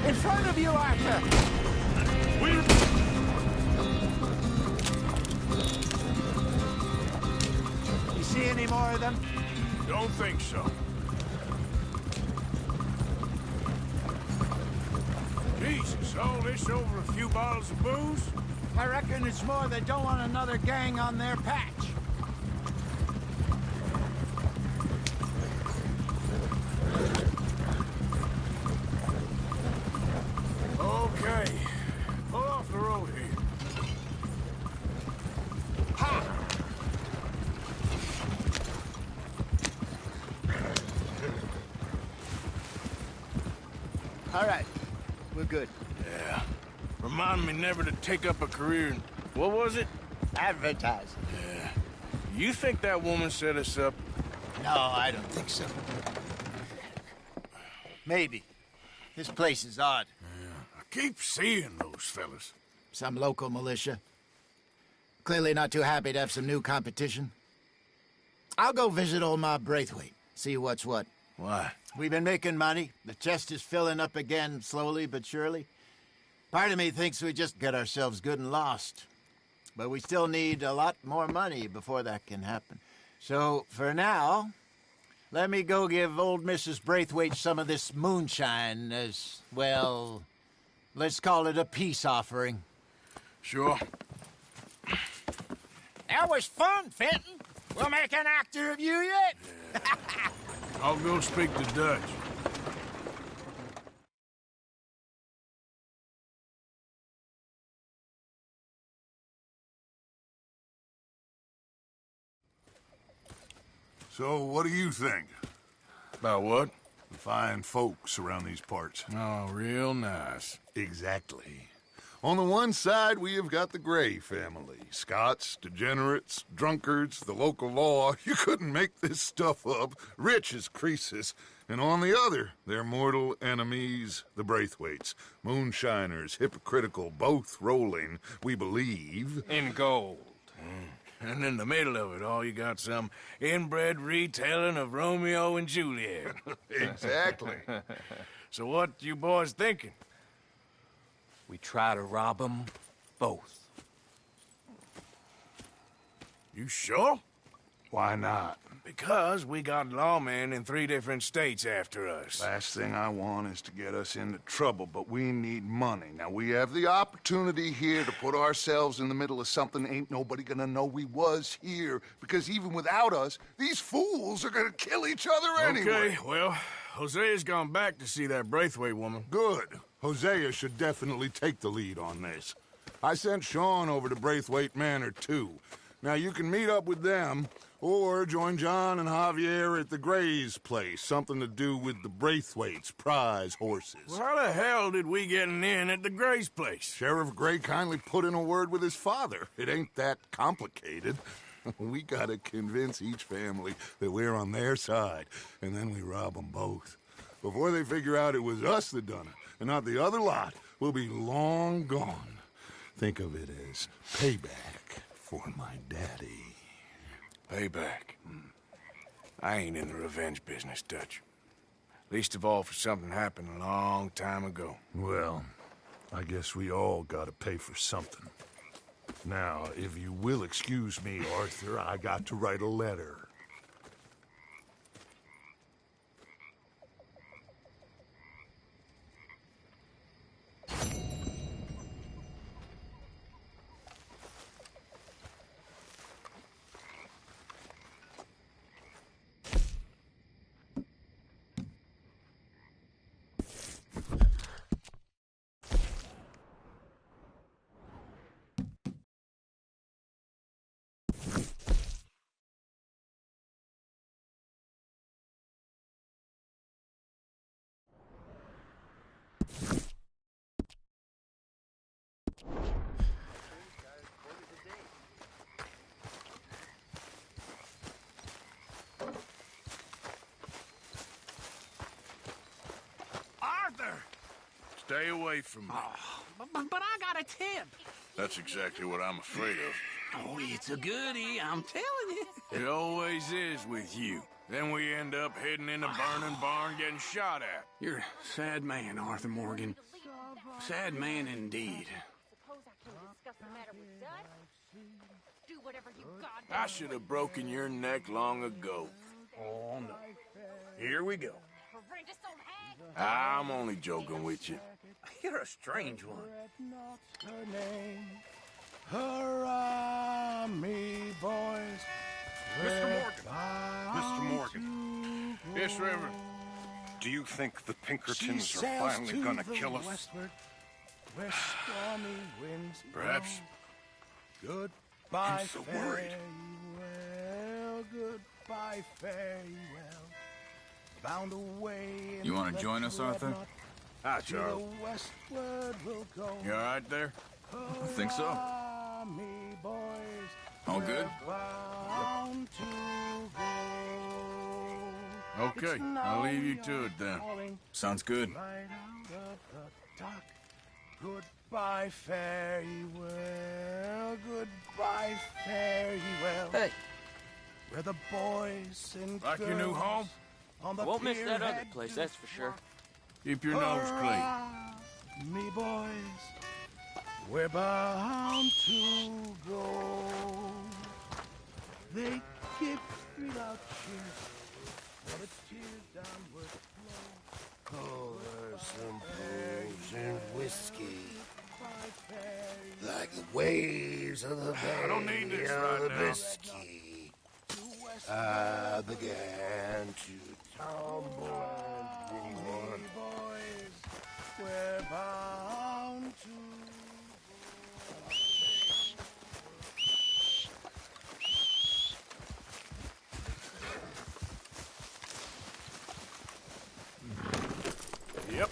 In front of you, Arthur. You see any more of them? Don't think so. Jesus, all this over a few bottles of booze? I reckon it's more they don't want another gang on their patch. Okay. Pull off the road here. All right, we're good. Yeah. Remind me never to take up a career in... What was it? Advertising. Yeah. You think that woman set us up? No, I don't think so. Maybe. This place is odd. I keep seeing those fellas. Some local militia. Clearly not too happy to have some new competition. I'll go visit old Ma Braithwaite, see what's what. Why? We've been making money. The chest is filling up again, slowly but surely. Part of me thinks we just get ourselves good and lost. But we still need a lot more money before that can happen. So, for now, let me go give old Mrs. Braithwaite some of this moonshine as, well, let's call it a peace offering. Sure. That was fun, Fenton. We'll make an actor of you yet. Yeah. I'll go speak to Dutch. So, what do you think? About what? The fine folks around these parts. Oh, real nice. Exactly. On the one side, we have got the Gray family. Scots, degenerates, drunkards, the local law. You couldn't make this stuff up. Rich as Croesus. And on the other, their mortal enemies, the Braithwaites. Moonshiners, hypocritical, both rolling, we believe. In gold. And in the middle of it all, you got some inbred retelling of Romeo and Juliet. Exactly. So what you boys thinking? We try to rob them both. You sure? Why not? Because we got lawmen in 3 different states after us. Last thing I want is to get us into trouble, but we need money. Now, we have the opportunity here to put ourselves in the middle of something ain't nobody gonna know we was here, because even without us, these fools are gonna kill each other anyway. Okay, well, Hosea's gone back to see that Braithwaite woman. Good. Hosea should definitely take the lead on this. I sent Sean over to Braithwaite Manor, too. Now, you can meet up with them, or join John and Javier at the Gray's place. Something to do with the Braithwaites' prize horses. Well, how the hell did we get in at the Gray's place? Sheriff Gray kindly put in a word with his father. It ain't that complicated. We gotta convince each family that we're on their side, and then we rob them both. Before they figure out it was us that done it, and not the other lot, we'll be long gone. Think of it as payback for my daddy. Payback? I ain't in the revenge business, Dutch. Least of all for something happened a long time ago. Well, I guess we all gotta pay for something. Now, if you will excuse me, Arthur, I got to write a letter. Arthur! Stay away from me. But I got a tip. That's exactly what I'm afraid of. Oh, it's a goodie, I'm telling you. It always is with you. Then we end up heading in a burning barn getting shot at. You're a sad man, Arthur Morgan. Sad man indeed. I should have broken your neck long ago. Oh, no. Here we go. I'm only joking with you. You're a strange one. Her name. Hurrah, me boys. Mr. Morgan. Mr. Morgan. Yes, Reverend. Do you think the Pinkertons are finally gonna kill us? Westward, where stormy winds Perhaps. blow. Goodbye, I'm so worried. farewell. Goodbye, farewell. Bound away in You want the to join us, Arthur? Hi, to Charles. the westward we'll go. You all right there? I think so. Hurrah, me boys. All good? Bound to go. Okay, It's I'll leave you now to it then. falling Sounds good. right out of the dark. Goodbye, fare ye well. Goodbye, fare ye well. Hey. Where the boys and Like your new girls home? on the Won't miss pier that other head place, to that's for sure. Keep your nose clean. Hurrah, me boys, we're bound to go. They give without cheer, for the tears downward flow. Over some booze and whiskey, like the waves of the bay I don't need this of right the now. Biscay. I began to tumble and roar. Boys, we're bound to Yep.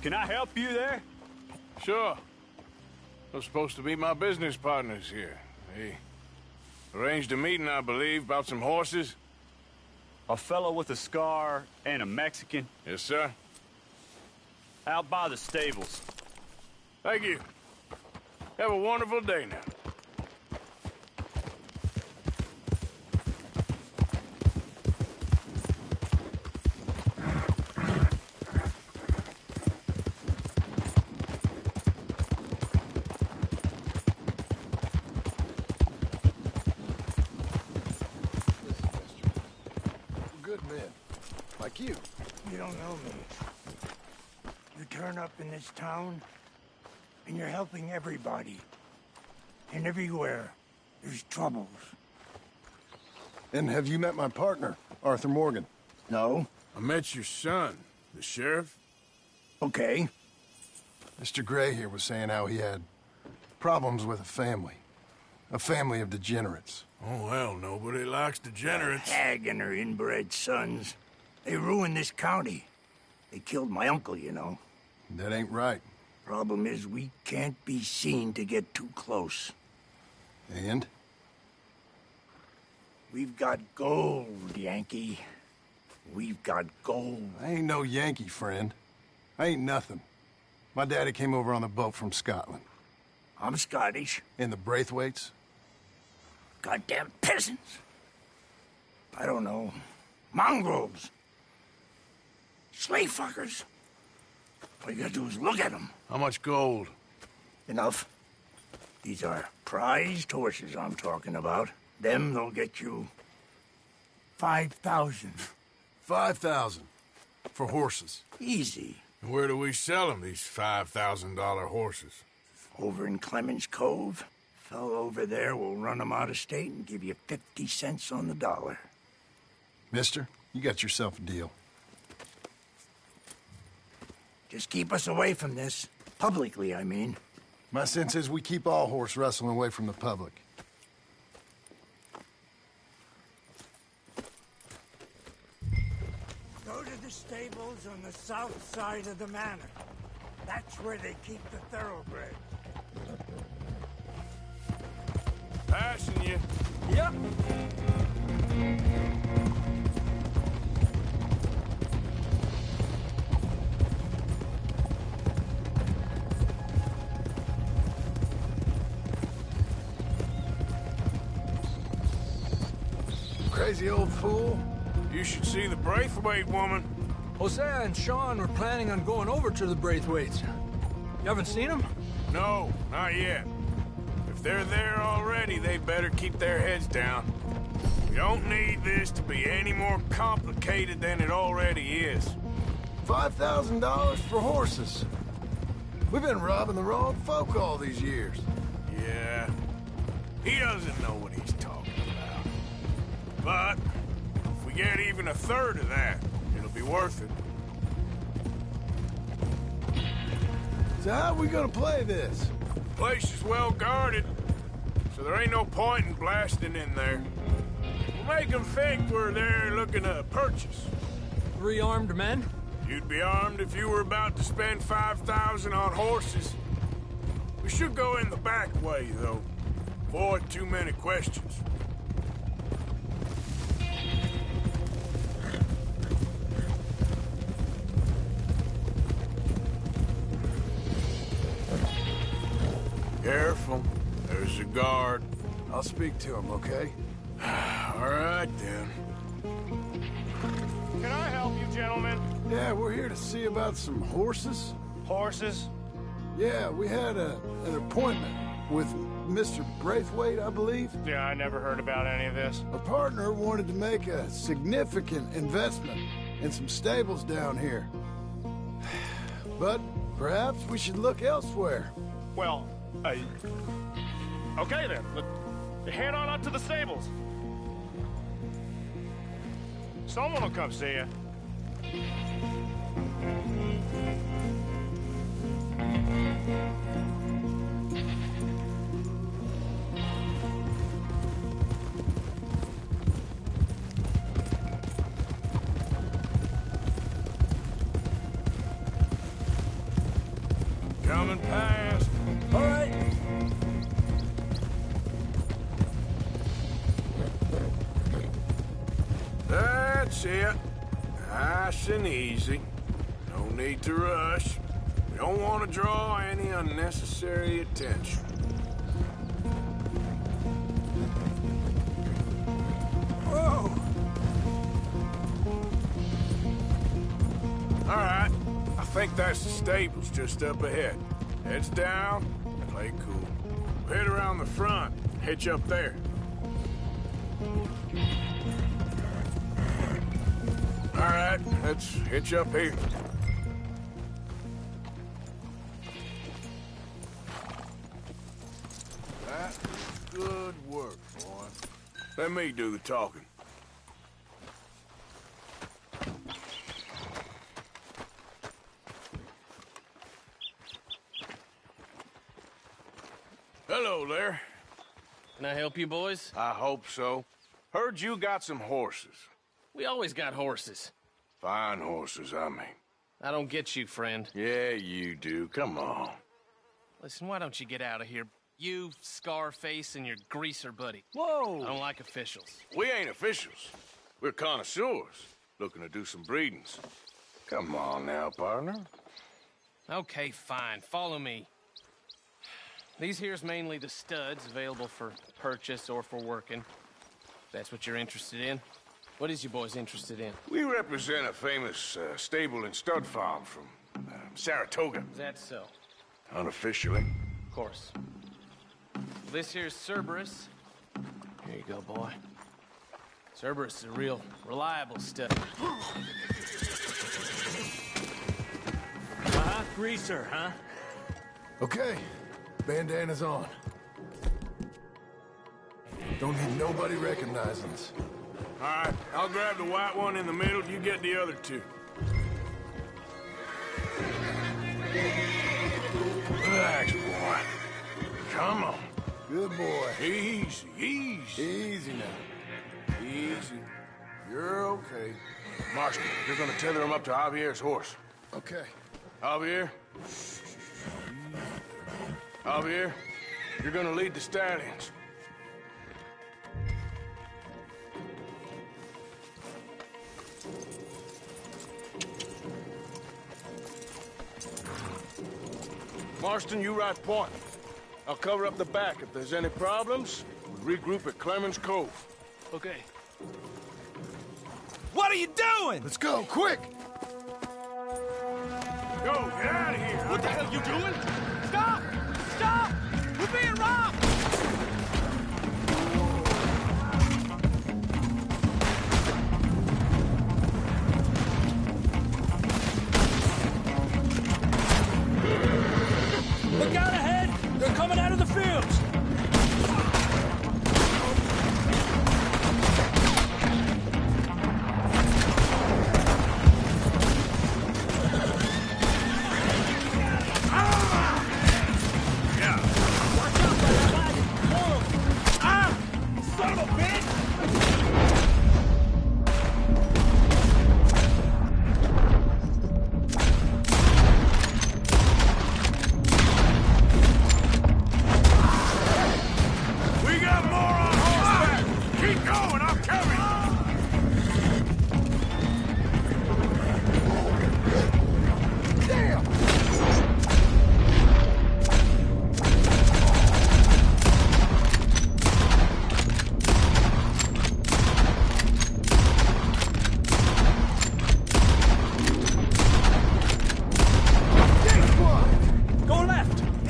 Can I help you there? Sure. They're supposed to be my business partners here. They arranged a meeting, I believe, about some horses. A fellow with a scar and a Mexican. Yes, sir. Out by the stables. Thank you. Have a wonderful day now. Good men. Like you. You don't know me. You turn up in this town, and you're helping everybody. And everywhere, there's troubles. And have you met my partner, Arthur Morgan? No. I met your son, the sheriff. Okay. Mr. Gray here was saying how he had problems with a family of degenerates. Oh, well, nobody likes degenerates. That hag and her inbred sons. They ruined this county. They killed my uncle, you know. That ain't right. Problem is, we can't be seen to get too close. And? We've got gold, Yankee. We've got gold. I ain't no Yankee, friend. I ain't nothing. My daddy came over on the boat from Scotland. I'm Scottish. And the Braithwaites? Goddamn peasants. I don't know. Mongrels. Slave fuckers. All you gotta do is look at them. How much gold? Enough. These are prized horses I'm talking about. Them, they'll get you 5,000. 5,000 for horses. Easy. Where do we sell them, these $5,000 horses? Over in Clemens Cove. Fellow over there will run them out of state and give you 50 cents on the dollar. Mister, you got yourself a deal. Just keep us away from this. Publicly, I mean. My sense is we keep all horse rustling away from the public. Go to the stables on the south side of the manor. That's where they keep the thoroughbreds. Passing you. Yep. Crazy old fool. You should see the Braithwaite woman. Hosea and Sean were planning on going over to the Braithwaites. You haven't seen them? No, not yet. If they're there already, they better keep their heads down. We don't need this to be any more complicated than it already is. $5,000 for horses. We've been robbing the wrong folk all these years. Yeah, he doesn't know what he's talking about. But if we get even a third of that, it'll be worth it. So how are we gonna play this? The place is well guarded, so there ain't no point in blasting in there. We'll make them think we're there looking to purchase. 3 armed men? You'd be armed if you were about to spend 5,000 on horses. We should go in the back way, though. Avoid too many questions. Careful. There's a guard. I'll speak to him, okay? All right, then. Can I help you, gentlemen? Yeah, we're here to see about some horses. Horses? Yeah, we had an appointment with Mr. Braithwaite, I believe. Yeah, I never heard about any of this. Our partner wanted to make a significant investment in some stables down here. But perhaps we should look elsewhere. Well, okay then. Head on up to the stables. Someone will come see you. Coming past. All right. That's it. Nice and easy. No need to rush. We don't want to draw any unnecessary attention. Whoa! All right. I think that's the stables just up ahead. Heads down, play cool. Head around the front, hitch up there. All right, let's hitch up here. That was good work, boy. Let me do the talking. Hello there. Can I help you, boys? I hope so. Heard you got some horses. We always got horses. Fine horses, I mean. I don't get you, friend. Yeah, you do. Come on. Listen, why don't you get out of here? You, Scarface, and your greaser buddy. Whoa! I don't like officials. We ain't officials. We're connoisseurs, looking to do some breedings. Come on now, partner. Okay, fine. Follow me. These here's mainly the studs available for purchase or for working. If that's what you're interested in. What is you boys interested in? We represent a famous stable and stud farm from Saratoga. Is that so? Unofficially. Of course. This here's Cerberus. Here you go, boy. Cerberus is a real reliable stud. Greaser, huh? Okay, bandana's on. Don't need nobody recognizing us. All right, I'll grab the white one in the middle. You get the other two. Relax, boy. Come on. Good boy. Easy, easy. Easy now. Easy. You're okay. Marston, you're gonna tether him up to Javier's horse. Okay. Javier? Javier, you're gonna lead the stallions. Marston, you ride point. I'll cover up the back. If there's any problems, we'll regroup at Clemens Cove. Okay. What are you doing? Let's go, quick! Go, get out of here! What the hell you doing? Stop! Stop! We're being robbed! Look out ahead! They're coming out of the fields!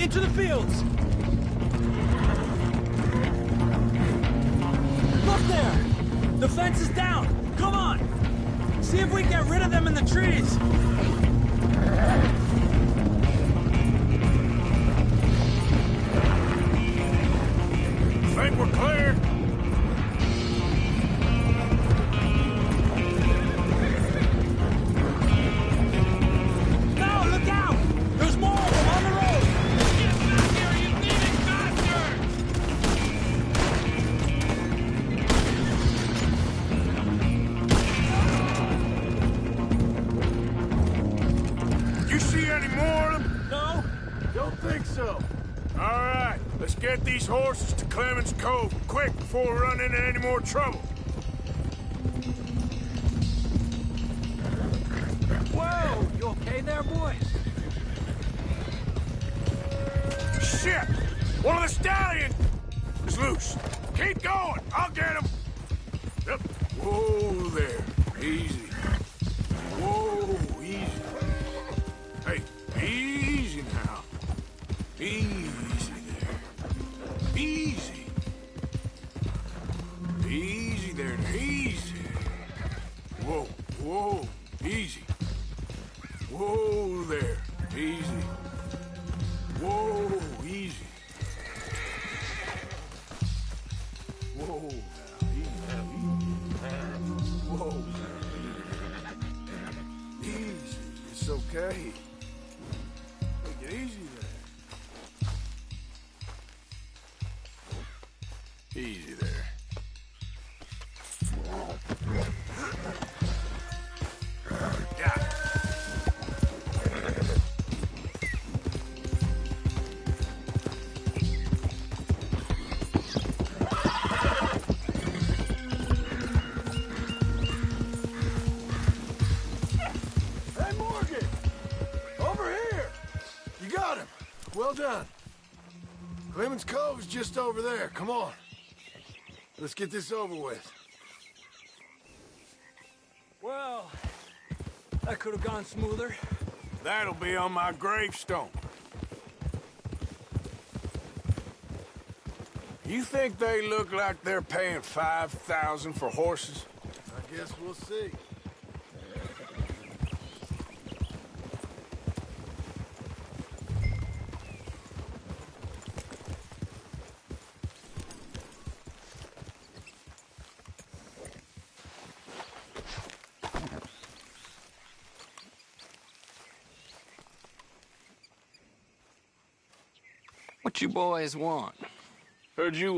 Into the fields! Look there! The fence is down! Come on! See if we can get rid of them in the trees! Think we're clear? No, look out! There's more of them on the road! You see any more of them? No, don't think so. All right, let's get these horses to Clemens Cove quick before we run into any more trouble. Whoa! You okay there, boys? Shit! One of the stallions is loose. Keep going. I'll get him. Yep. Whoa there. Easy. Whoa, easy. Hey, easy now. Easy there. Easy. Easy there. Easy. Whoa, whoa. Easy. Whoa there. Easy. Whoa, easy. Whoa, now, easy. Whoa, easy. It's okay. Take it easy there. Easy there. Got it. Hey, Morgan! Over here! You got him. Well done. Clemens Cove's just over there. Come on. Let's get this over with. Well, that could have gone smoother. That'll be on my gravestone. You think they look like they're paying $5,000 for horses? I guess we'll see. What you boys want? Heard you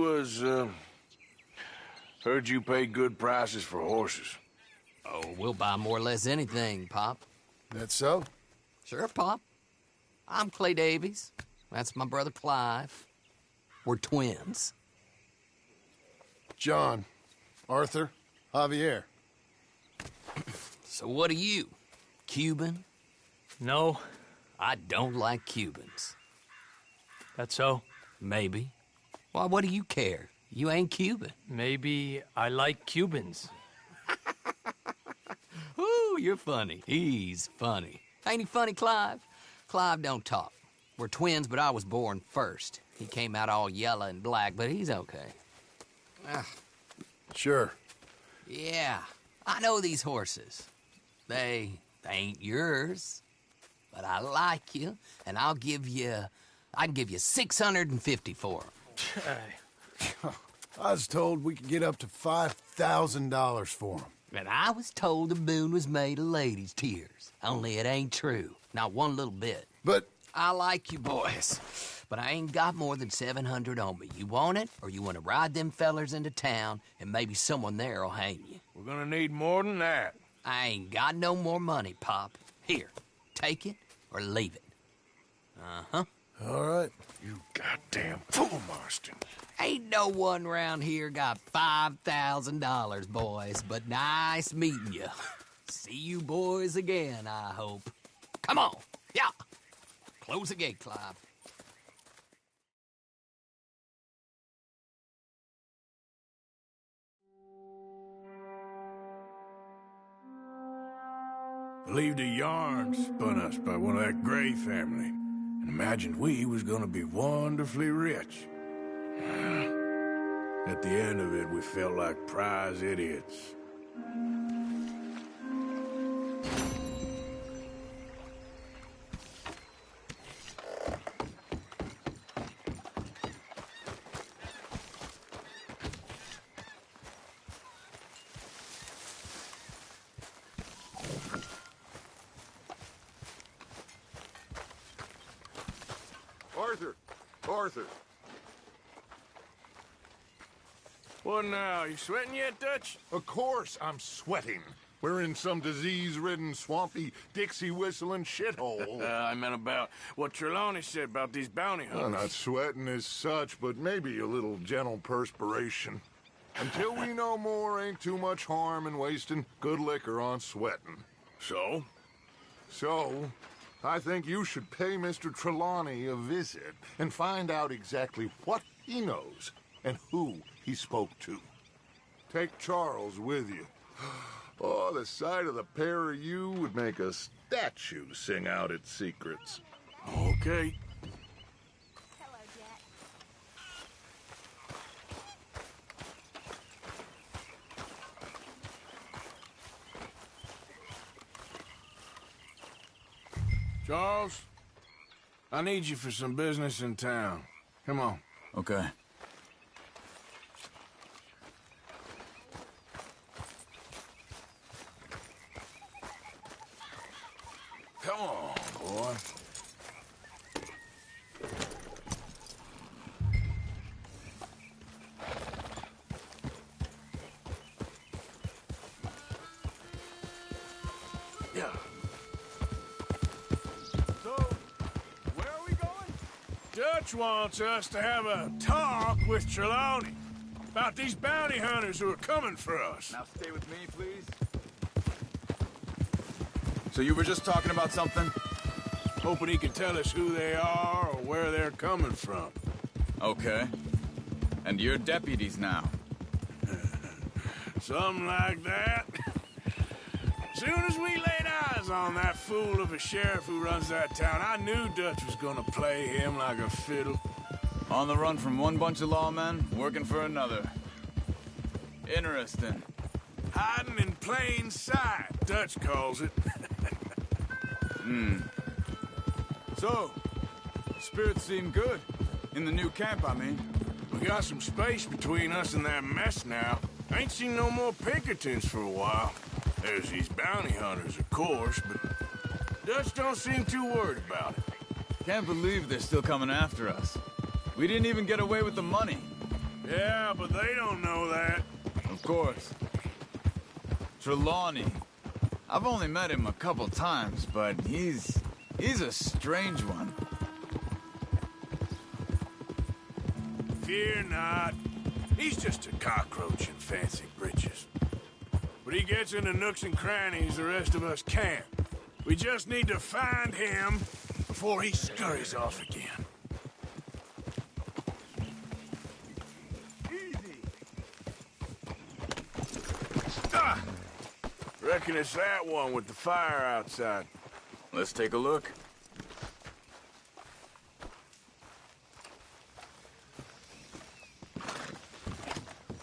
pay good prices for horses. Oh, we'll buy more or less anything, Pop. That so? Sure, Pop. I'm Clay Davies. That's my brother Clive. We're twins. John, Arthur, Javier. So what are you? Cuban? No. I don't like Cubans. That's so? Maybe. Why, what do you care? You ain't Cuban. Maybe I like Cubans. Ooh, you're funny. He's funny. Ain't he funny, Clive? Clive don't talk. We're twins, but I was born first. He came out all yellow and black, but he's okay. Sure. Yeah, I know these horses. They ain't yours. But I like you, and I can give you 650 for them. I was told we could get up to $5,000 for them. And I was told the moon was made of ladies' tears. Only it ain't true. Not one little bit. But I like you boys, but I ain't got more than 700 on me. You want it, or you want to ride them fellers into town, and maybe someone there'll hang you? We're gonna need more than that. I ain't got no more money, Pop. Here, take it or leave it. Uh-huh. All right. You goddamn fool, Marston. Ain't no one round here got $5,000, boys, but nice meeting you. See you boys again, I hope. Come on. Yeah. Close the gate, Clive. Believed a yarn spun us by one of that Gray family, and imagined we was gonna be wonderfully rich. At the end of it, we felt like prize idiots. Arthur. What now? You sweating yet, Dutch? Of course I'm sweating. We're in some disease-ridden, swampy, Dixie-whistling shithole. I meant about what Trelawney said about these bounty hunters. Well, not sweating as such, but maybe a little gentle perspiration. Until we know more, ain't too much harm in wasting good liquor on sweating. So? So, I think you should pay Mr. Trelawney a visit and find out exactly what he knows and who he spoke to. Take Charles with you. Oh, the sight of the pair of you would make a statue sing out its secrets. Okay. Charles, I need you for some business in town. Come on. Okay. Come on, boy. Yeah. So, where are we going? Dutch wants us to have a talk with Trelawney about these bounty hunters who are coming for us. Now stay with me, please. So you were just talking about something? Hoping he can tell us who they are or where they're coming from. Okay. And you're deputies now. Something like that. Soon as we laid eyes on that fool of a sheriff who runs that town, I knew Dutch was gonna play him like a fiddle. On the run from one bunch of lawmen, working for another. Interesting. Hiding in plain sight, Dutch calls it. So, spirits seem good. In the new camp, I mean. We got some space between us and that mess now. Ain't seen no more Pinkertons for a while. There's these bounty hunters, of course, but Dutch don't seem too worried about it. Can't believe they're still coming after us. We didn't even get away with the money. Yeah, but they don't know that. Of course. Trelawney. I've only met him a couple times, but he's a strange one. Fear not. He's just a cockroach in fancy breeches. But he gets into nooks and crannies the rest of us can't. We just need to find him before he scurries off again. Reckon it's that one with the fire outside. Let's take a look.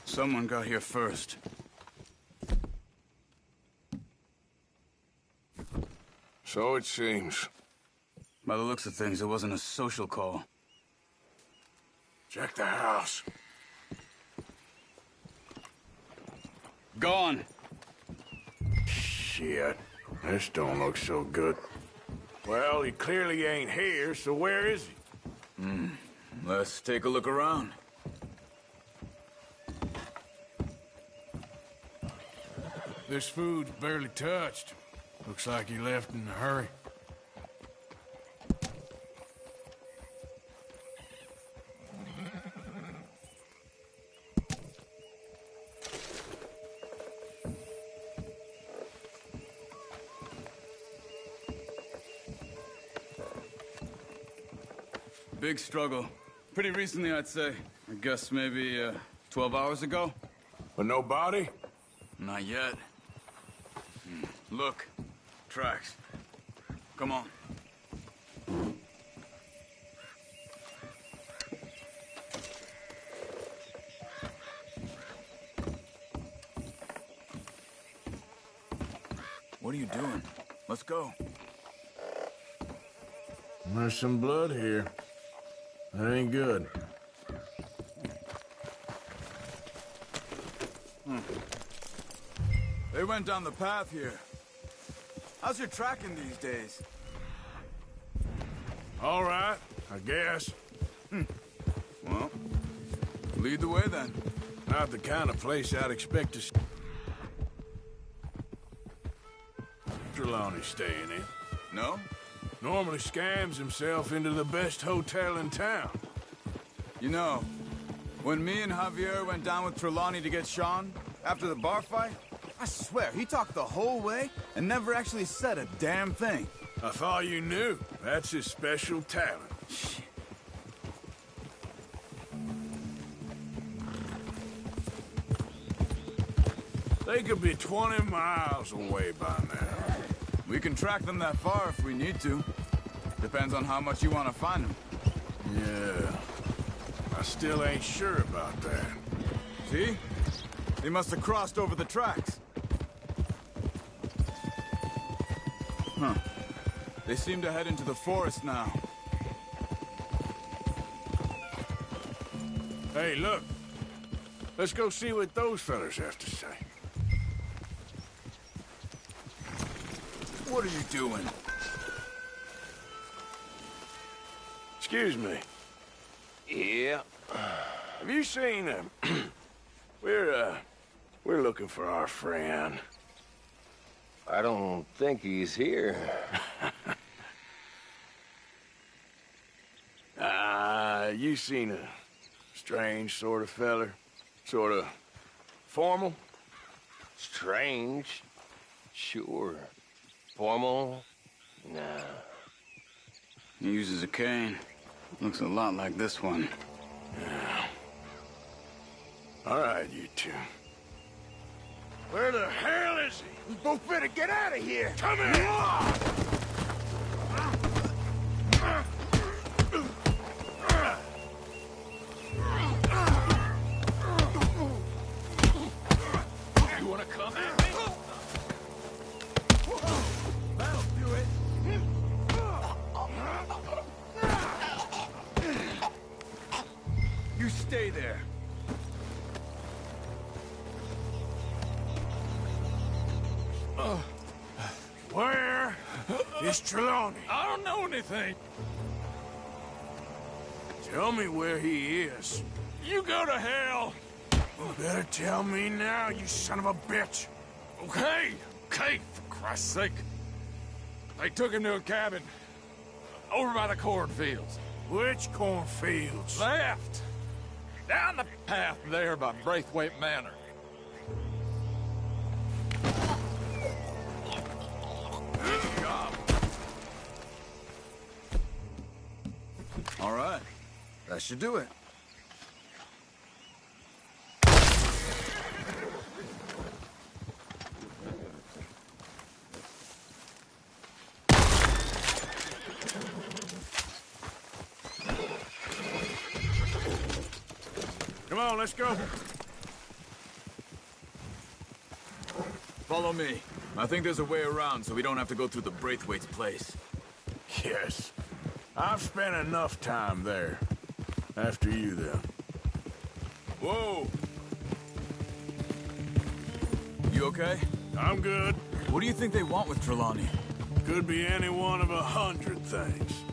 Someone got here first. So it seems. By the looks of things, it wasn't a social call. Check the house. Gone. Shit. This don't look so good. Well, he clearly ain't here, so where is he? Let's take a look around. This food's barely touched. Looks like he left in a hurry. Big struggle. Pretty recently, I'd say. I guess maybe 12 hours ago. But no body? Not yet. Look. Tracks. Come on. What are you doing? Let's go. There's some blood here. That ain't good. They went down the path here. How's your tracking these days? All right, I guess. Well, lead the way then. Not the kind of place I'd expect to see. Trelawney staying in. No? Normally scams himself into the best hotel in town. You know, when me and Javier went down with Trelawney to get Sean, after the bar fight, I swear, he talked the whole way and never actually said a damn thing. I thought you knew. That's his special talent. They could be 20 miles away by now. We can track them that far if we need to. Depends on how much you want to find them. Yeah. I still ain't sure about that. See? They must have crossed over the tracks. Huh. They seem to head into the forest now. Hey, look. Let's go see what those fellas have to say. What are you doing? Excuse me. Yeah. Have you seen him? We're looking for our friend. I don't think he's here. You seen a strange sort of feller? Sort of formal? Strange? Sure. Formal? Nah. He uses a cane. Looks a lot like this one. Yeah. All right, you two. Where the hell is he? We both better get out of here. Come here! You wanna come at me? That'll do it. You stay there. Where is Trelawney? I don't know anything. Tell me where he is. You go to hell. You better tell me now, you son of a bitch. Okay, for Christ's sake. They took him to a cabin over by the cornfields. Which cornfields? Left. Down the path there by Braithwaite Manor. Good job. All right. That should do it. Come on, let's go. Follow me. I think there's a way around so we don't have to go through the Braithwaite's place. Yes. I've spent enough time there. After you, then. Whoa! You okay? I'm good. What do you think they want with Trelawney? Could be any one of 100 things.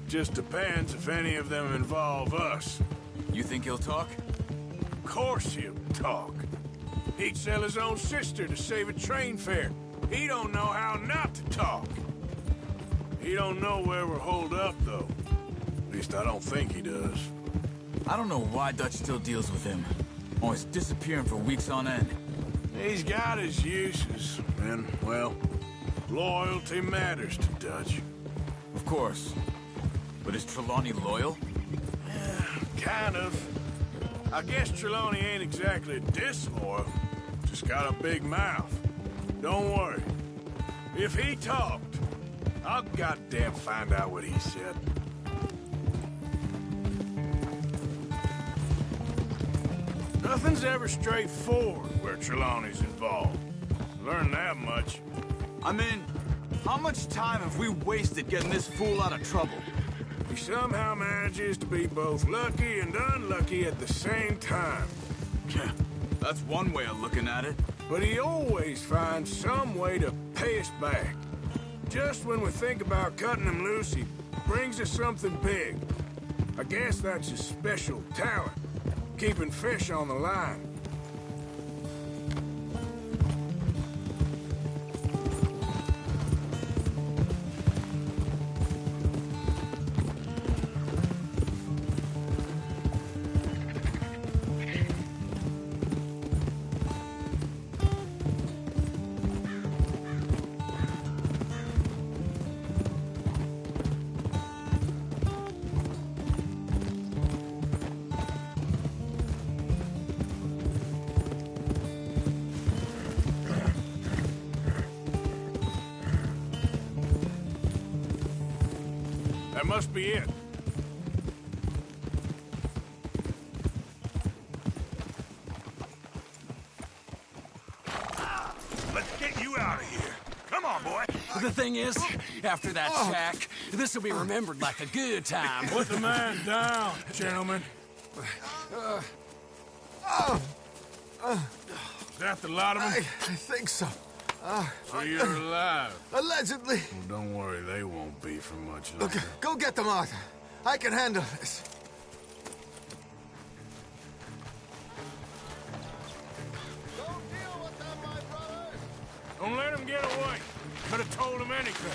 Just depends if any of them involve us. You think he'll talk? Of course he'll talk. He'd sell his own sister to save a train fare. He don't know how not to talk. He don't know where we're holed up, though. At least I don't think he does. I don't know why Dutch still deals with him. Always disappearing for weeks on end. He's got his uses, and, well, loyalty matters to Dutch. Of course. But is Trelawney loyal? Yeah, kind of. I guess Trelawney ain't exactly disloyal. Just got a big mouth. Don't worry. If he talked, I'll goddamn find out what he said. Nothing's ever straightforward where Trelawney's involved. Learn that much. I mean, how much time have we wasted getting this fool out of trouble? He somehow manages to be both lucky and unlucky at the same time. That's one way of looking at it. But he always finds some way to pay us back. Just when we think about cutting him loose, he brings us something big. I guess that's his special talent, keeping fish on the line. must be it. Let's get you out of here. Come on, boy. The thing is, after that shack, this will be remembered like a good time. Put the man down, gentlemen. Is that the lot of them? I think so. So you're alive? Allegedly. Well, don't worry, they won't be for much longer. Look, go get them, Arthur. I can handle this. Don't let them get away. Could have told them anything.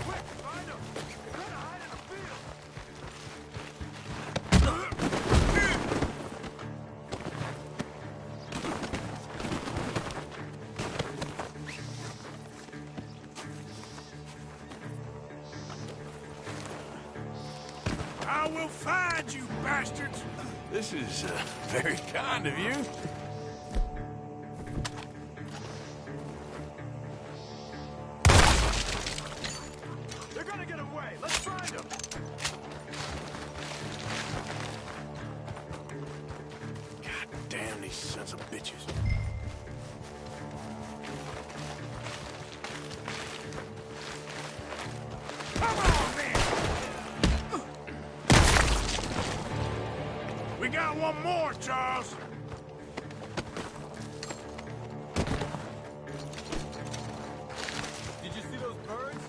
Quick, find them. They're gonna hide in the field. I will find you, bastards. This is very kind of you. They're gonna get away. Let's find them. God damn these sons of bitches. Come on, man. We got one more, Charles. Did you see those birds?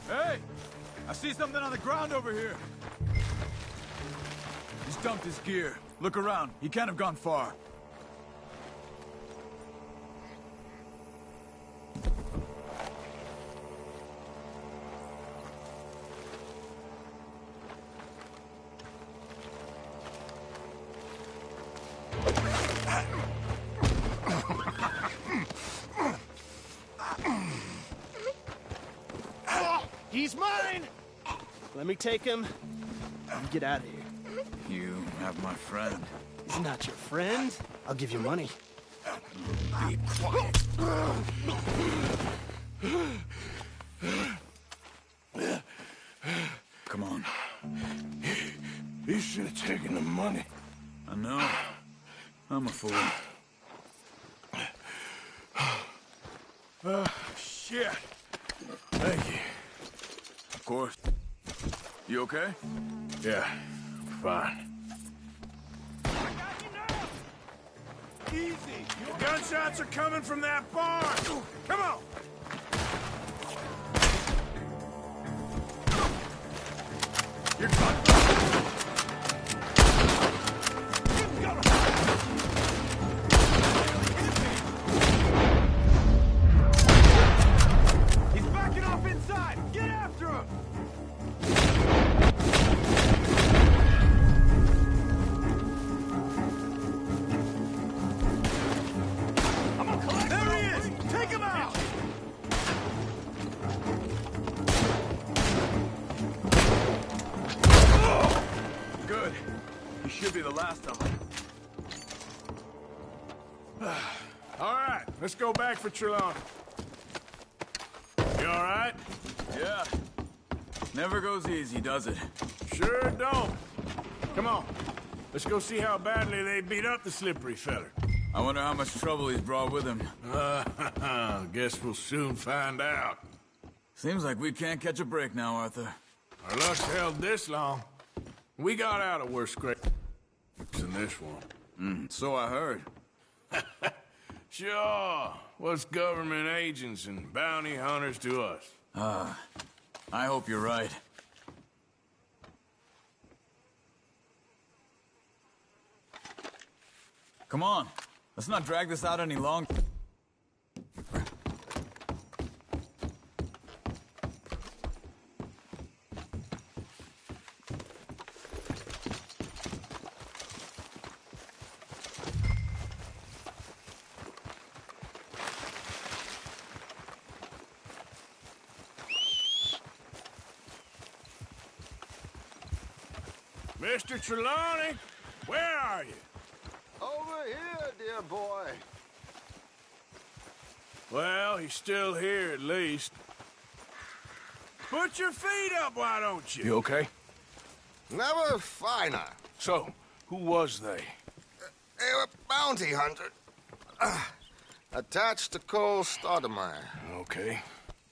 Hey! I see something on the ground over here. He's dumped his gear. Look around. He can't have gone far. He's mine! Let me take him. You get out of here. You have my friend. He's not your friend. I'll give you money. Be quiet. Come on. You should have taken the money. I know. I'm a fool. Shit. Thank you. Of course. You okay? Yeah, I'm fine. Easy. Gunshots are coming from that barn. Come on. You're done. He's backing off inside. Get after him. There he is! Take him out! Good. He should be the last of them. All right, let's go back for Trelawney. You all right? Yeah. Never goes easy, does it? Sure don't. Come on. Let's go see how badly they beat up the slippery feller. I wonder how much trouble he's brought with him. Guess we'll soon find out. Seems like we can't catch a break now, Arthur. Our luck's held this long. We got out of worse scrapes than this one. So I heard. Sure. What's government agents and bounty hunters to us? I hope you're right. Come on. Let's not drag this out any longer. Mr. Trelawney, where are you? Over here, dear boy. Well, he's still here at least. Put your feet up, why don't you? You okay? Never finer. So, who was they? They were bounty hunters. Attached to Cole Stoudemire. Okay.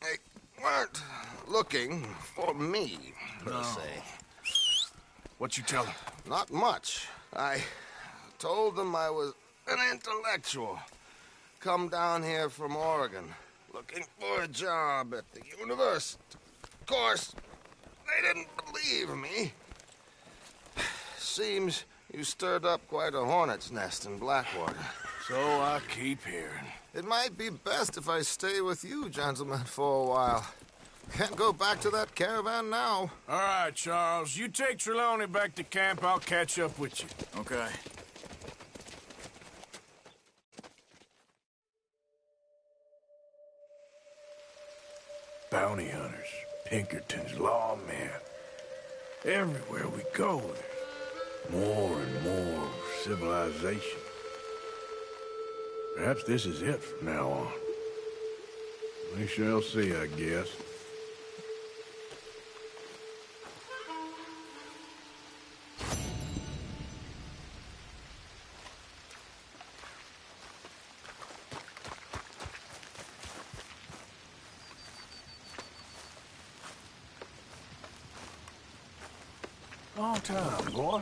They weren't looking for me, per se. What you tell them? Not much. I told them I was an intellectual. Come down here from Oregon, looking for a job at the university. Of course, they didn't believe me. Seems you stirred up quite a hornet's nest in Blackwater. So I keep hearing. It might be best if I stay with you, gentlemen, for a while. Can't go back to that caravan now. All right, Charles. You take Trelawney back to camp. I'll catch up with you. Okay. Bounty hunters, Pinkerton's lawmen. Everywhere we go, there's more and more civilization. Perhaps this is it from now on. We shall see, I guess. Long time, boy.